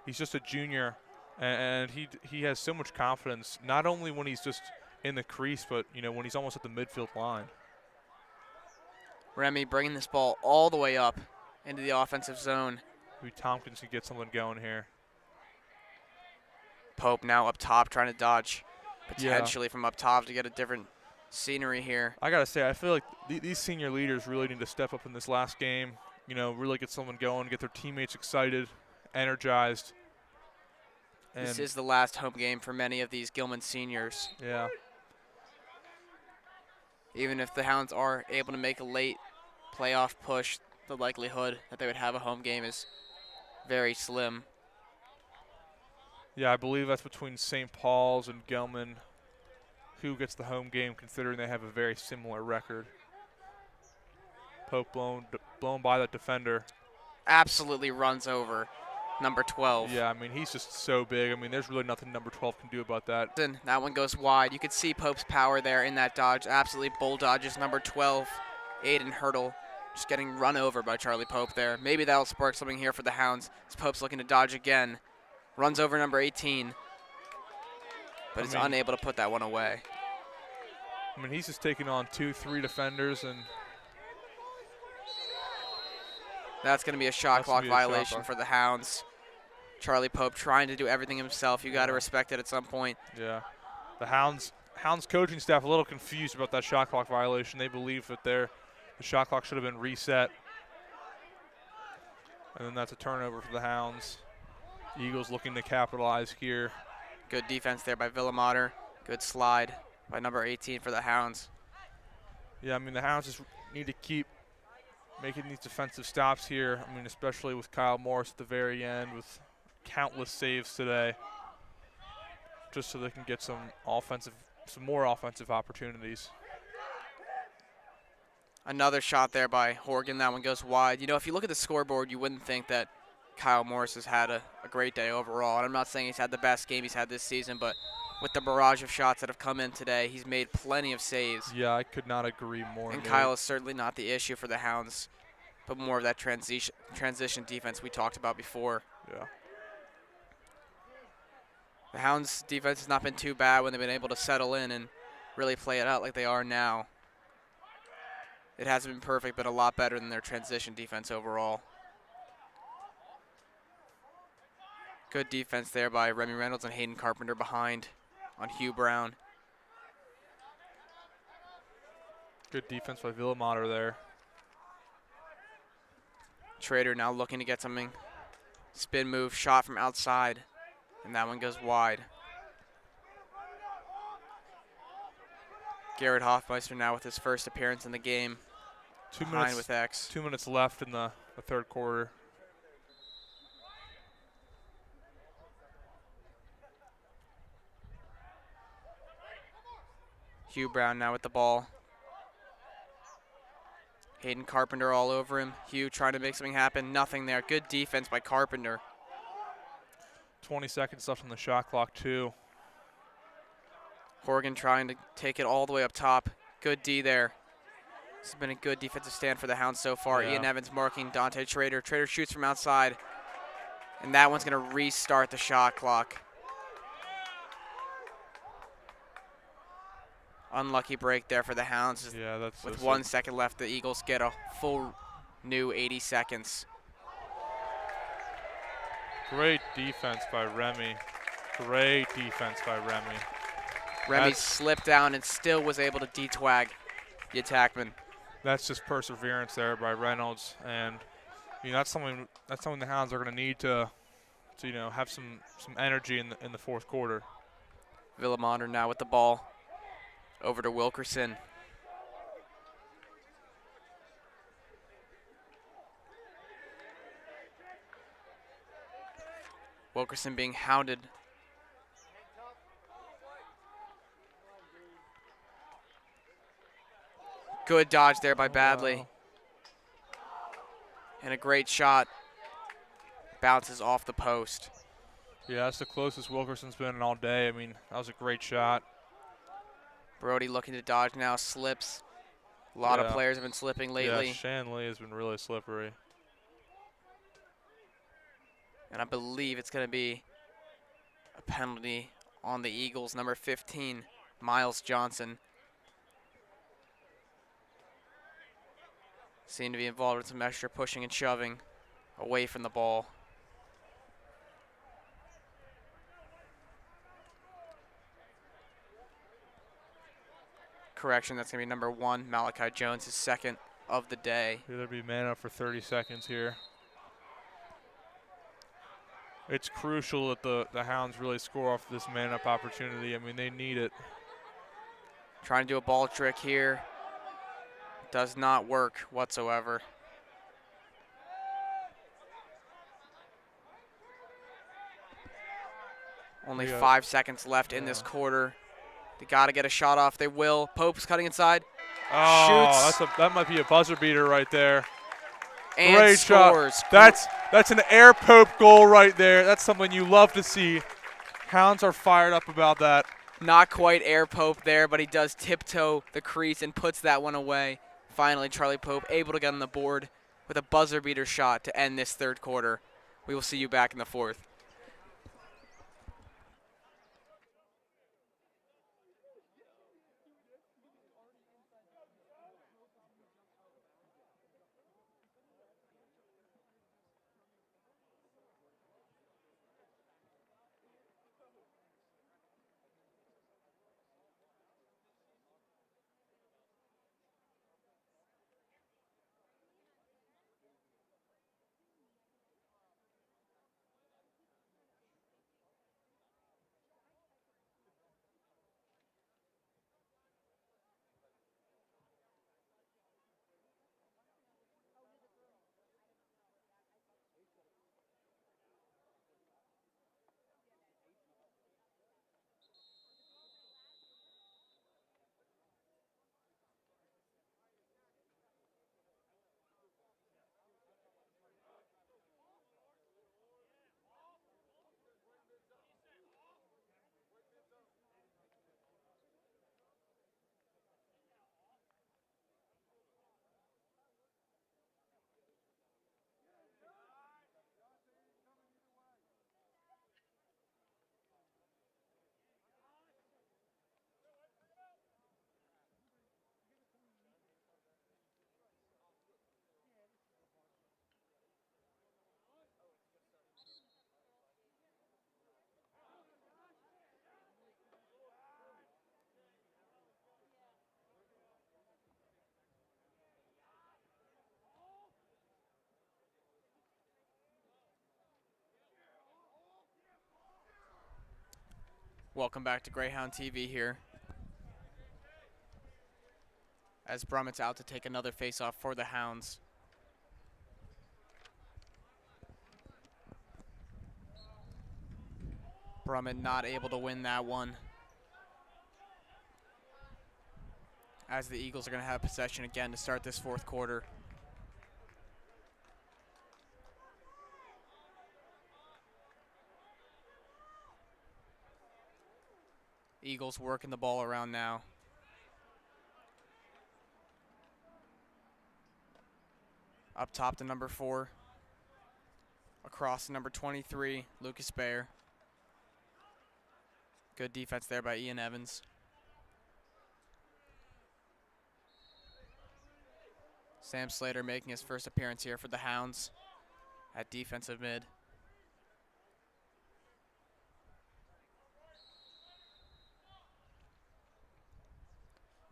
He's just a junior, and he has so much confidence, not only when he's just in the crease, but, you know, when he's almost at the midfield line. Remy bringing this ball all the way up into the offensive zone. Maybe Tompkins can get something going here. Pope now up top trying to dodge potentially from up top to get a different scenery here. I got to say, I feel like these senior leaders really need to step up in this last game, you know, really get someone going, get their teammates excited, energized. And this is the last home game for many of these Gilman seniors. Yeah. Even if the Hounds are able to make a late playoff push, the likelihood that they would have a home game is very slim. Yeah, I believe that's between St. Paul's and Gilman, who gets the home game, considering they have a very similar record. Pope blown by that defender. Absolutely runs over number 12. Yeah, I mean, he's just so big. I mean, there's really nothing number 12 can do about that. That one goes wide. You could see Pope's power there in that dodge. Absolutely bulldodges number 12, Aiden Hurdle, just getting run over by Charlie Pope there. Maybe that'll spark something here for the Hounds as Pope's looking to dodge again. Runs over number 18, but is unable to put that one away. I mean, he's just taking on 2-3 defenders, and that's going to be a shot clock violation for the Hounds. Charlie Pope trying to do everything himself. You got to respect it at some point. Yeah. The Hounds coaching staff a little confused about that shot clock violation. They believe that the shot clock should have been reset. And then that's a turnover for the Hounds. Eagles looking to capitalize here. Good defense there by Villamater. Good slide by number 18 for the Hounds. Yeah, I mean, the Hounds just need to keep making these defensive stops here. I mean, especially with Kyle Morris at the very end with countless saves today, just so they can get some more offensive opportunities. Another shot there by Horgan. That one goes wide. You know, if you look at the scoreboard, you wouldn't think that Kyle Morris has had a great day overall. And I'm not saying he's had the best game he's had this season, but with the barrage of shots that have come in today, he's made plenty of saves. Yeah, I could not agree more. And Kyle is certainly not the issue for the Hounds, but more of that transition defense we talked about before. Yeah. The Hounds' defense has not been too bad when they've been able to settle in and really play it out like they are now. It hasn't been perfect, but a lot better than their transition defense overall. Good defense there by Remy Reynolds and Hayden Carpenter behind on Hugh Brown. Good defense by Villamater there. Trader now looking to get something. Spin move, shot from outside, and that one goes wide. Garrett Hoffmeister now with his first appearance in the game. 2 minutes with X. 2 minutes left in the third quarter. Hugh Brown now with the ball. Hayden Carpenter all over him. Hugh trying to make something happen. Nothing there. Good defense by Carpenter. 20 seconds left on the shot clock, too. Horgan trying to take it all the way up top. Good D there. This has been a good defensive stand for the Hounds so far. Yeah. Ian Evans marking Dante Trader. Trader shoots from outside. And that one's going to restart the shot clock. Unlucky break there for the Hounds. Yeah, that's with 1 second left, the Eagles get a full new 80 seconds. Great defense by Remy. Great defense by Remy. Remy slipped down and still was able to detwag the attackman. That's just perseverance there by Reynolds, and that's something the Hounds are going to need to have some energy in the fourth quarter. Villamonder now with the ball. Over to Wilkerson. Wilkerson being hounded. Good dodge there by Badley. Wow. And a great shot. Bounces off the post. Yeah, that's the closest Wilkerson's been in all day. I mean, that was a great shot. Brody looking to dodge now, slips. A lot of players have been slipping lately. Yeah, Shanley has been really slippery. And I believe it's going to be a penalty on the Eagles, number 15, Miles Johnson. Seemed to be involved with some extra pushing and shoving away from the ball. Correction, that's going to be number 1, Malachi Jones, his second of the day. There'll be man up for 30 seconds here. It's crucial that the Hounds really score off this man-up opportunity. I mean, they need it. Trying to do a ball trick here. Does not work whatsoever. Only 5 seconds left in this quarter. They got to get a shot off. They will. Pope's cutting inside. Oh, Shoots. that might be a buzzer beater right there. And Great scores. Shot. That's an Air Pope goal right there. That's something you love to see. Hounds are fired up about that. Not quite Air Pope there, but he does tiptoe the crease and puts that one away. Finally, Charlie Pope able to get on the board with a buzzer beater shot to end this third quarter. We will see you back in the fourth. Welcome back to Greyhound TV here. As Brummett's out to take another face-off for the Hounds. Brummett not able to win that one. as the Eagles are going to have possession again to start this fourth quarter. Eagles working the ball around now. Up top to number 4. Across to number 23, Lucas Bayer. Good defense there by Ian Evans. Sam Slater making his first appearance here for the Hounds at defensive mid.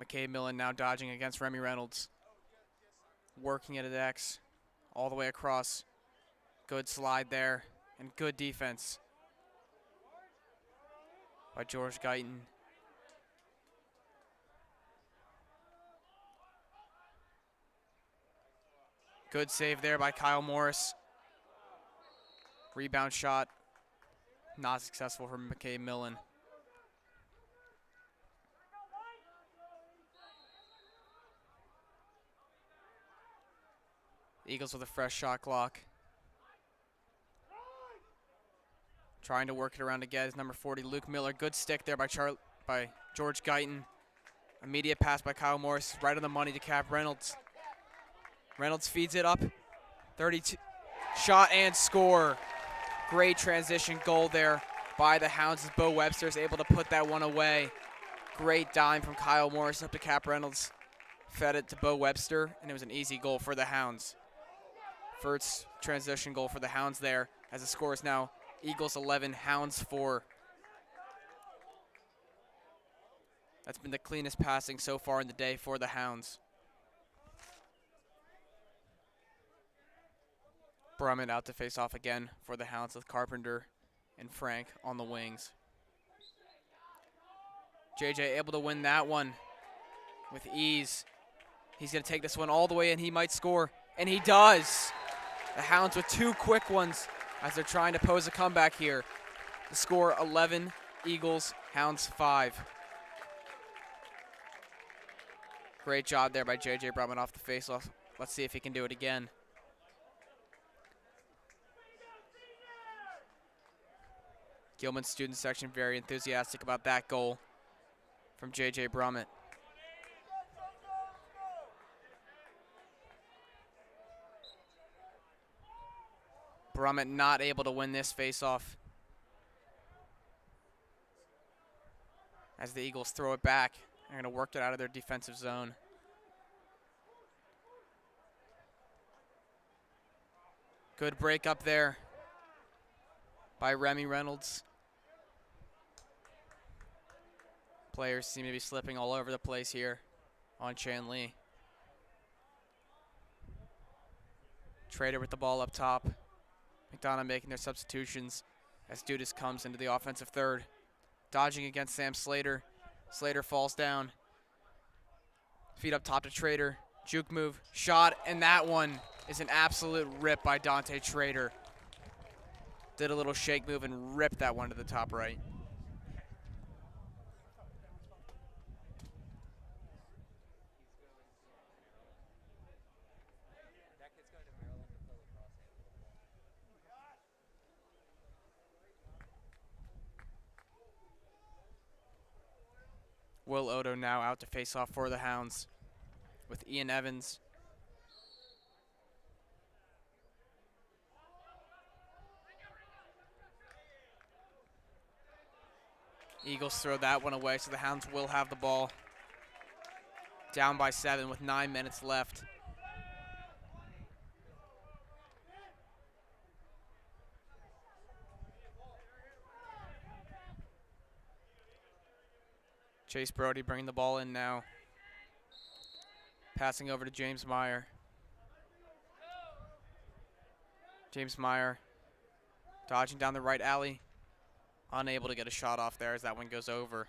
McCabe Millen now dodging against Remy Reynolds. Working at an X all the way across. Good slide there and good defense by George Guyton. Good save there by Kyle Morris. Rebound shot, not successful for McCabe Millen. Eagles with a fresh shot clock. Trying to work it around again is number 40, Luke Miller. Good stick there by George Guyton. Immediate pass by Kyle Morris, right on the money to Cap Reynolds. Reynolds feeds it up. 32, shot and score. Great transition goal there by the Hounds as Bo Webster is able to put that one away. Great dime from Kyle Morris up to Cap Reynolds. Fed it to Bo Webster, and it was an easy goal for the Hounds. First transition goal for the Hounds there, as the score is now Eagles 11, Hounds 4. That's been the cleanest passing so far in the day for the Hounds. Brummett out to face off again for the Hounds with Carpenter and Frank on the wings. JJ able to win that one with ease. He's going to take this one all the way in. He might score, and he does. The Hounds with 2 quick ones as they're trying to pose a comeback here. The score 11, Eagles, Hounds 5. Great job there by JJ Brummett off the faceoff. Let's see if he can do it again. Gilman student section very enthusiastic about that goal from JJ Brummett. Brummett not able to win this faceoff as the Eagles throw it back. They're going to work it out of their defensive zone. Good break up there by Remy Reynolds. Players seem to be slipping all over the place here on Chan Lee. Trader with the ball up top. McDonogh making their substitutions as Dudas comes into the offensive third. Dodging against Sam Slater. Slater falls down. Feed up top to Trader. Juke move, shot, and that one is an absolute rip by Dante Trader. Did a little shake move and ripped that one to the top right. Will Odo now out to face off for the Hounds with Ian Evans. Eagles throw that one away, so the Hounds will have the ball. Down by 7 with 9 minutes left. Chase Brody bringing the ball in now. Passing over to James Meyer. James Meyer dodging down the right alley. Unable to get a shot off there as that one goes over.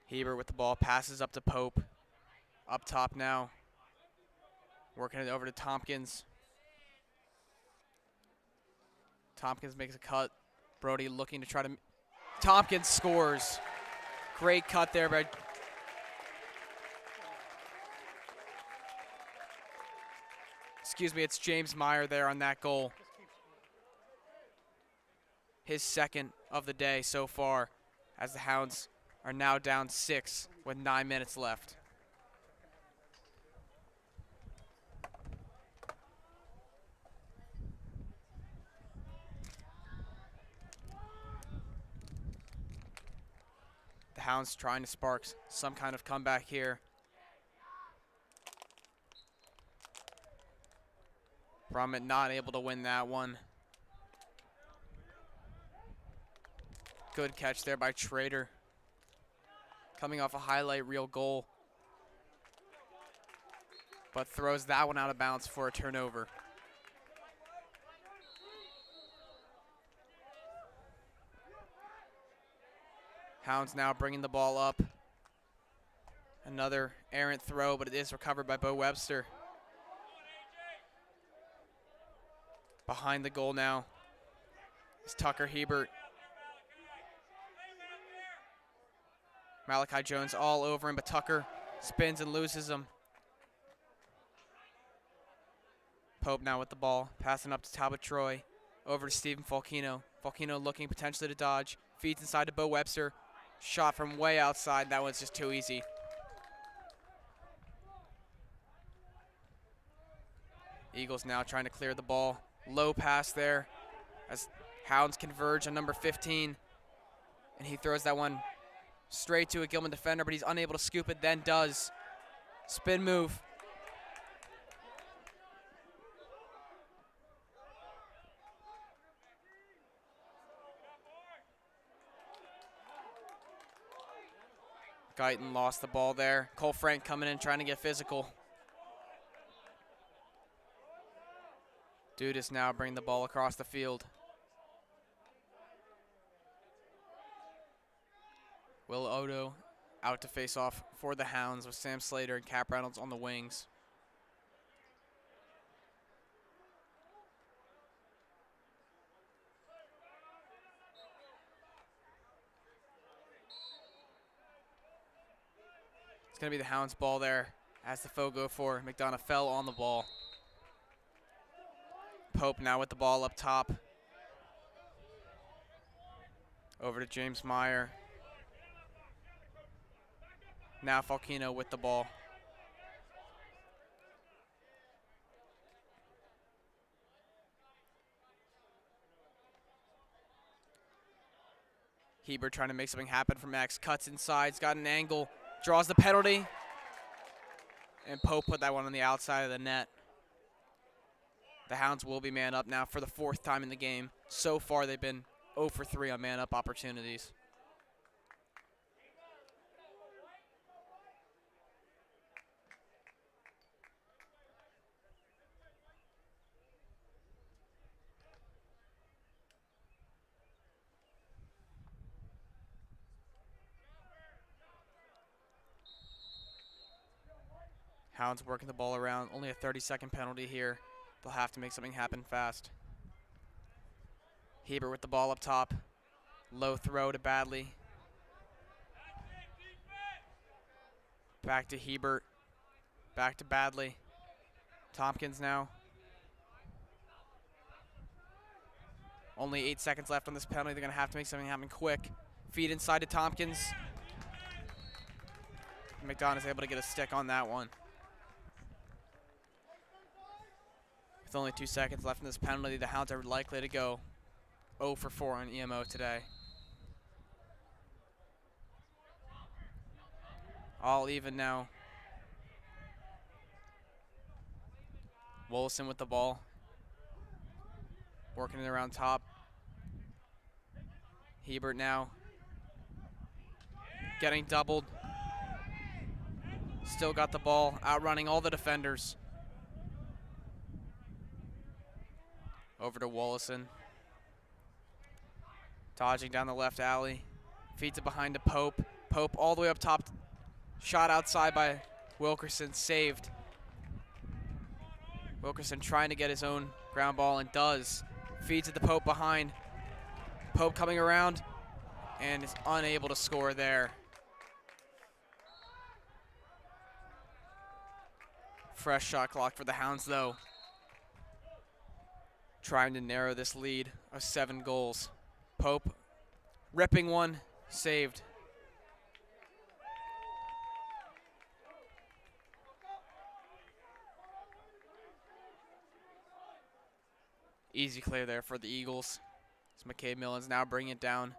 Heber with the ball, passes up to Pope. Up top now. Working it over to Tompkins. Tompkins makes a cut. Brody looking to try to Tompkins scores. Great cut there by it's James Meyer there on that goal. His second of the day so far, as the Hounds are now down 6 with 9 minutes left. The Hounds trying to spark some kind of comeback here. Brummett not able to win that one. Good catch there by Trader. Coming off a highlight reel goal. But throws that one out of bounds for a turnover. Hounds now bringing the ball up. Another errant throw, but it is recovered by Bo Webster. Behind the goal now is Tucker Hebert. Malachi Jones all over him, but Tucker spins and loses him. Pope now with the ball, passing up to Talbot Troy. Over to Stephen Falcino. Falcino looking potentially to dodge. Feeds inside to Bo Webster. Shot from way outside. That one's just too easy. Eagles now trying to clear the ball. Low pass there as Hounds converge on number 15. And he throws that one straight to a Gilman defender, but he's unable to scoop it, then does. Spin move. Guyton lost the ball there. Cole Frank coming in trying to get physical. Dudas now bringing the ball across the field. Will Odo out to face off for the Hounds with Sam Slater and Cap Reynolds on the wings. It's going to be the Hounds' ball there as the foe go for. McDonogh fell on the ball. Pope now with the ball up top. Over to James Meyer. Now Falcino with the ball. Hebert trying to make something happen for Max. Cuts inside, he's got an angle, draws the penalty. And Pope put that one on the outside of the net. The Hounds will be man up now for the 4th time in the game. So far they've been 0 for 3 on man up opportunities. Hounds working the ball around. Only a 30-second penalty here. They'll have to make something happen fast. Hebert with the ball up top. Low throw to Badley. Back to Hebert. Back to Badley. Tompkins now. Only 8 seconds left on this penalty. They're going to have to make something happen quick. Feed inside to Tompkins. McDonogh is able to get a stick on that one. With only 2 seconds left in this penalty, the Hounds are likely to go 0 for 4 on EMO today. All even now. Wollaston with the ball. Working it around top. Hebert now. Getting doubled. Still got the ball, outrunning all the defenders. Over to Wollaston. Dodging down the left alley. Feeds it behind to Pope. Pope all the way up top. Shot outside by Wilkerson, saved. Wilkerson trying to get his own ground ball and does. Feeds it to Pope behind. Pope coming around and is unable to score there. Fresh shot clock for the Hounds, though. Trying to narrow this lead of 7 goals. Pope ripping one, saved. Easy clear there for the Eagles. As McCabe Millens now bringing it down.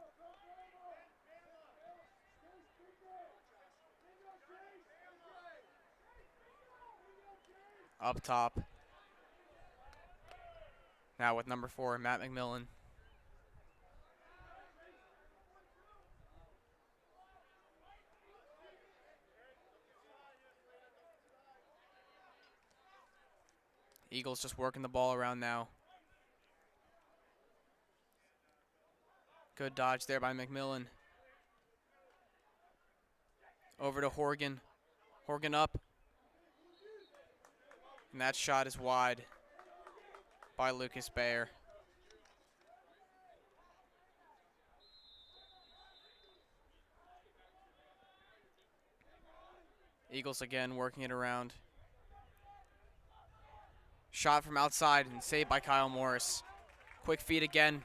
Up top. Now with number 4, Matt McMillan. Eagles just working the ball around now. Good dodge there by McMillan. Over to Horgan. Horgan up. And that shot is wide by Lucas Bayer. Eagles again working it around. Shot from outside and saved by Kyle Morris. Quick feed again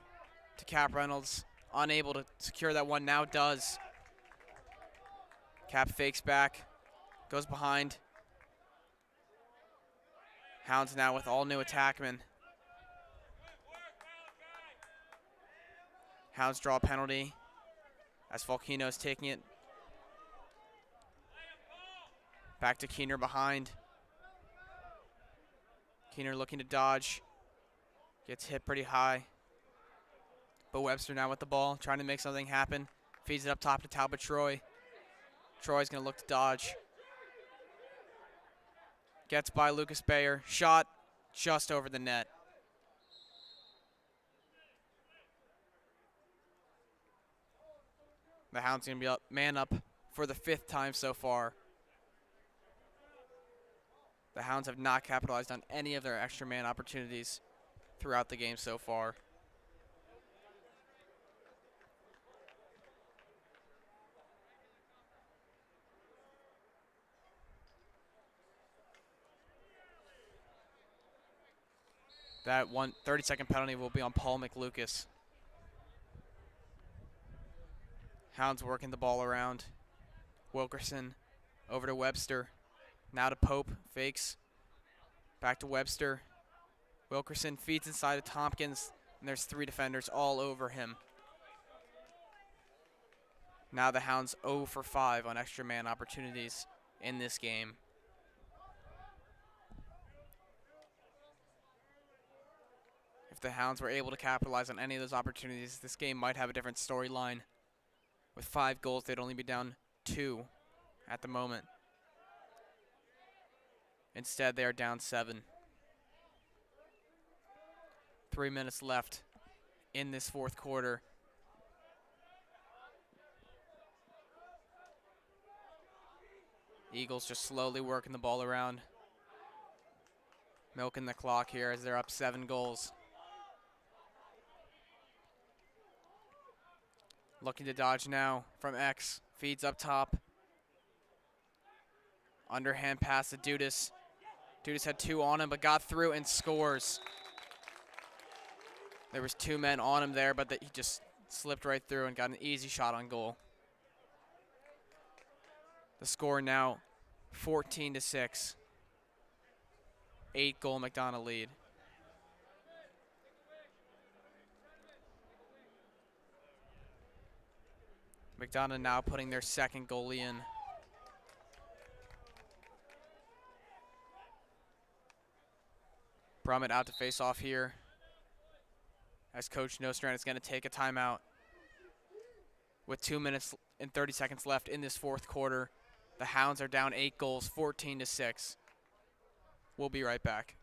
to Cap Reynolds. Unable to secure that one, now does. Cap fakes back, goes behind. Hounds now with all new attackmen. Hounds draw a penalty as Volcano's taking it. Back to Keener behind. Keener looking to dodge. Gets hit pretty high. But Webster now with the ball, trying to make something happen. Feeds it up top to Talbot Troy. Troy's going to look to dodge. Gets by Lucas Bayer. Shot just over the net. The Hounds going to be up, man up for the 5th time so far. The Hounds have not capitalized on any of their extra man opportunities throughout the game so far. That 30-second penalty will be on Paul McLucas. Hounds working the ball around. Wilkerson over to Webster. Now to Pope, fakes. Back to Webster. Wilkerson feeds inside to Tompkins, and there's 3 defenders all over him. Now the Hounds 0 for 5 on extra man opportunities in this game. If the Hounds were able to capitalize on any of those opportunities, this game might have a different storyline. With 5 goals, they'd only be down 2 at the moment. Instead, they are down 7. 3 minutes left in this 4th quarter. Eagles just slowly working the ball around. Milking the clock here as they're up 7 goals. Looking to dodge now from X. Feeds up top. Underhand pass to Dudas. Dudas had 2 on him, but got through and scores. There was 2 men on him there, but he just slipped right through and got an easy shot on goal. The score now 14-6. 8-goal McDonogh lead. McDonogh now putting their 2nd goalie in. Brummett out to face off here, as Coach Nostrand is going to take a timeout. With 2 minutes and 30 seconds left in this 4th quarter, the Hounds are down 8 goals, 14-6. We'll be right back.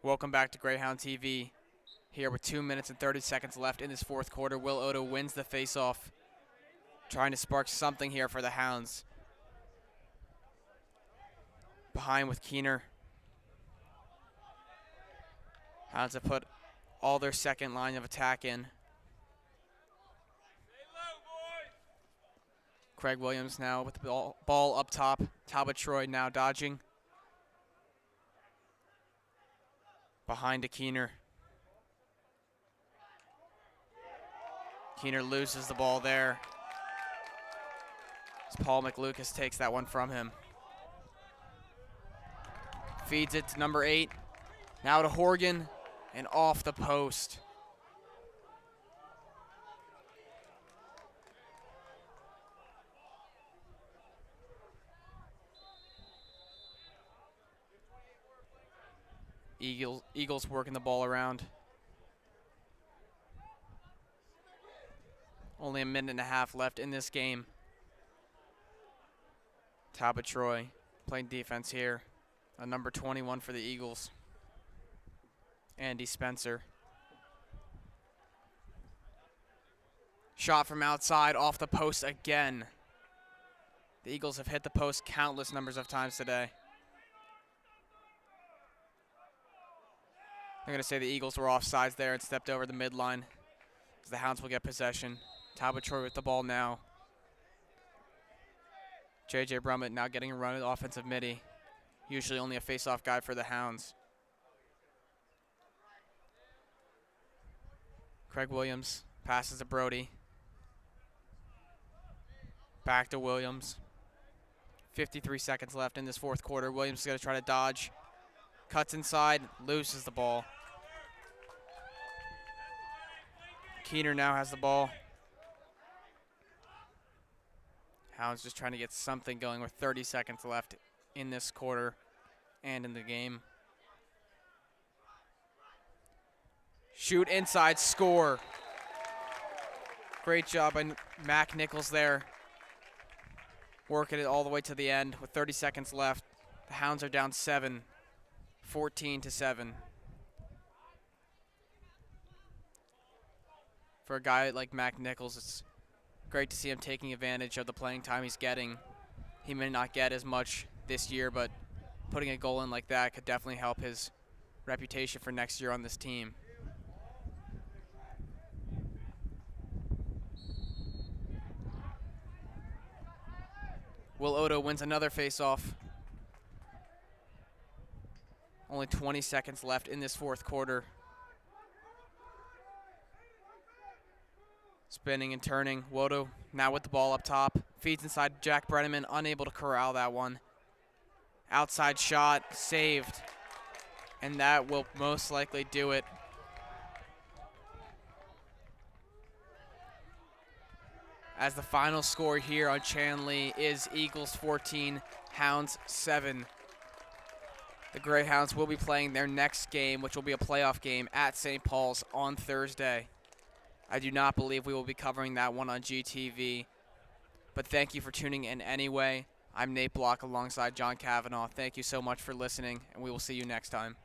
Welcome back to Greyhound TV. Here with 2 minutes and 30 seconds left in this fourth quarter, Will Odo wins the faceoff, trying to spark something here for the Hounds. Behind with Keener. Hounds have put all their second line of attack in. Craig Williams now with the ball up top. Talbot Troy now dodging. Behind to Keener. Keener loses the ball there. As Paul McLucas takes that one from him. Feeds it to number 8. Now to Horgan and off the post. Eagles working the ball around. Only a minute and a half left in this game. Talbot Troy playing defense here. A number 21 for the Eagles. Andy Spencer. Shot from outside off the post again. The Eagles have hit the post countless numbers of times today. They're going to say the Eagles were offsides there and stepped over the midline, as the Hounds will get possession. Talbot Troy with the ball now. J.J. Brummett now getting a run at offensive midi. Usually only a face-off guy for the Hounds. Craig Williams passes to Brody. Back to Williams. 53 seconds left in this fourth quarter. Williams is going to try to dodge. Cuts inside, loses the ball. Keener now has the ball. Hounds just trying to get something going with 30 seconds left in this quarter and in the game. Shoot inside, score. Great job by Mac Nichols there. Working it all the way to the end with 30 seconds left. The Hounds are down 7, 14-7. For a guy like Mac Nichols, it's great to see him taking advantage of the playing time he's getting. He may not get as much this year, but putting a goal in like that could definitely help his reputation for next year on this team. Will Odo wins another face-off. Only 20 seconds left in this fourth quarter. Spinning and turning. Wodo now with the ball up top. Feeds inside Jack Brenneman, unable to corral that one. Outside shot, saved. And that will most likely do it. As the final score here on Chanley is Eagles 14, Hounds 7. The Greyhounds will be playing their next game, which will be a playoff game at St. Paul's on Thursday. I do not believe we will be covering that one on GTV. But thank you for tuning in anyway. I'm Nate Block alongside John Cavanaugh. Thank you so much for listening, and we will see you next time.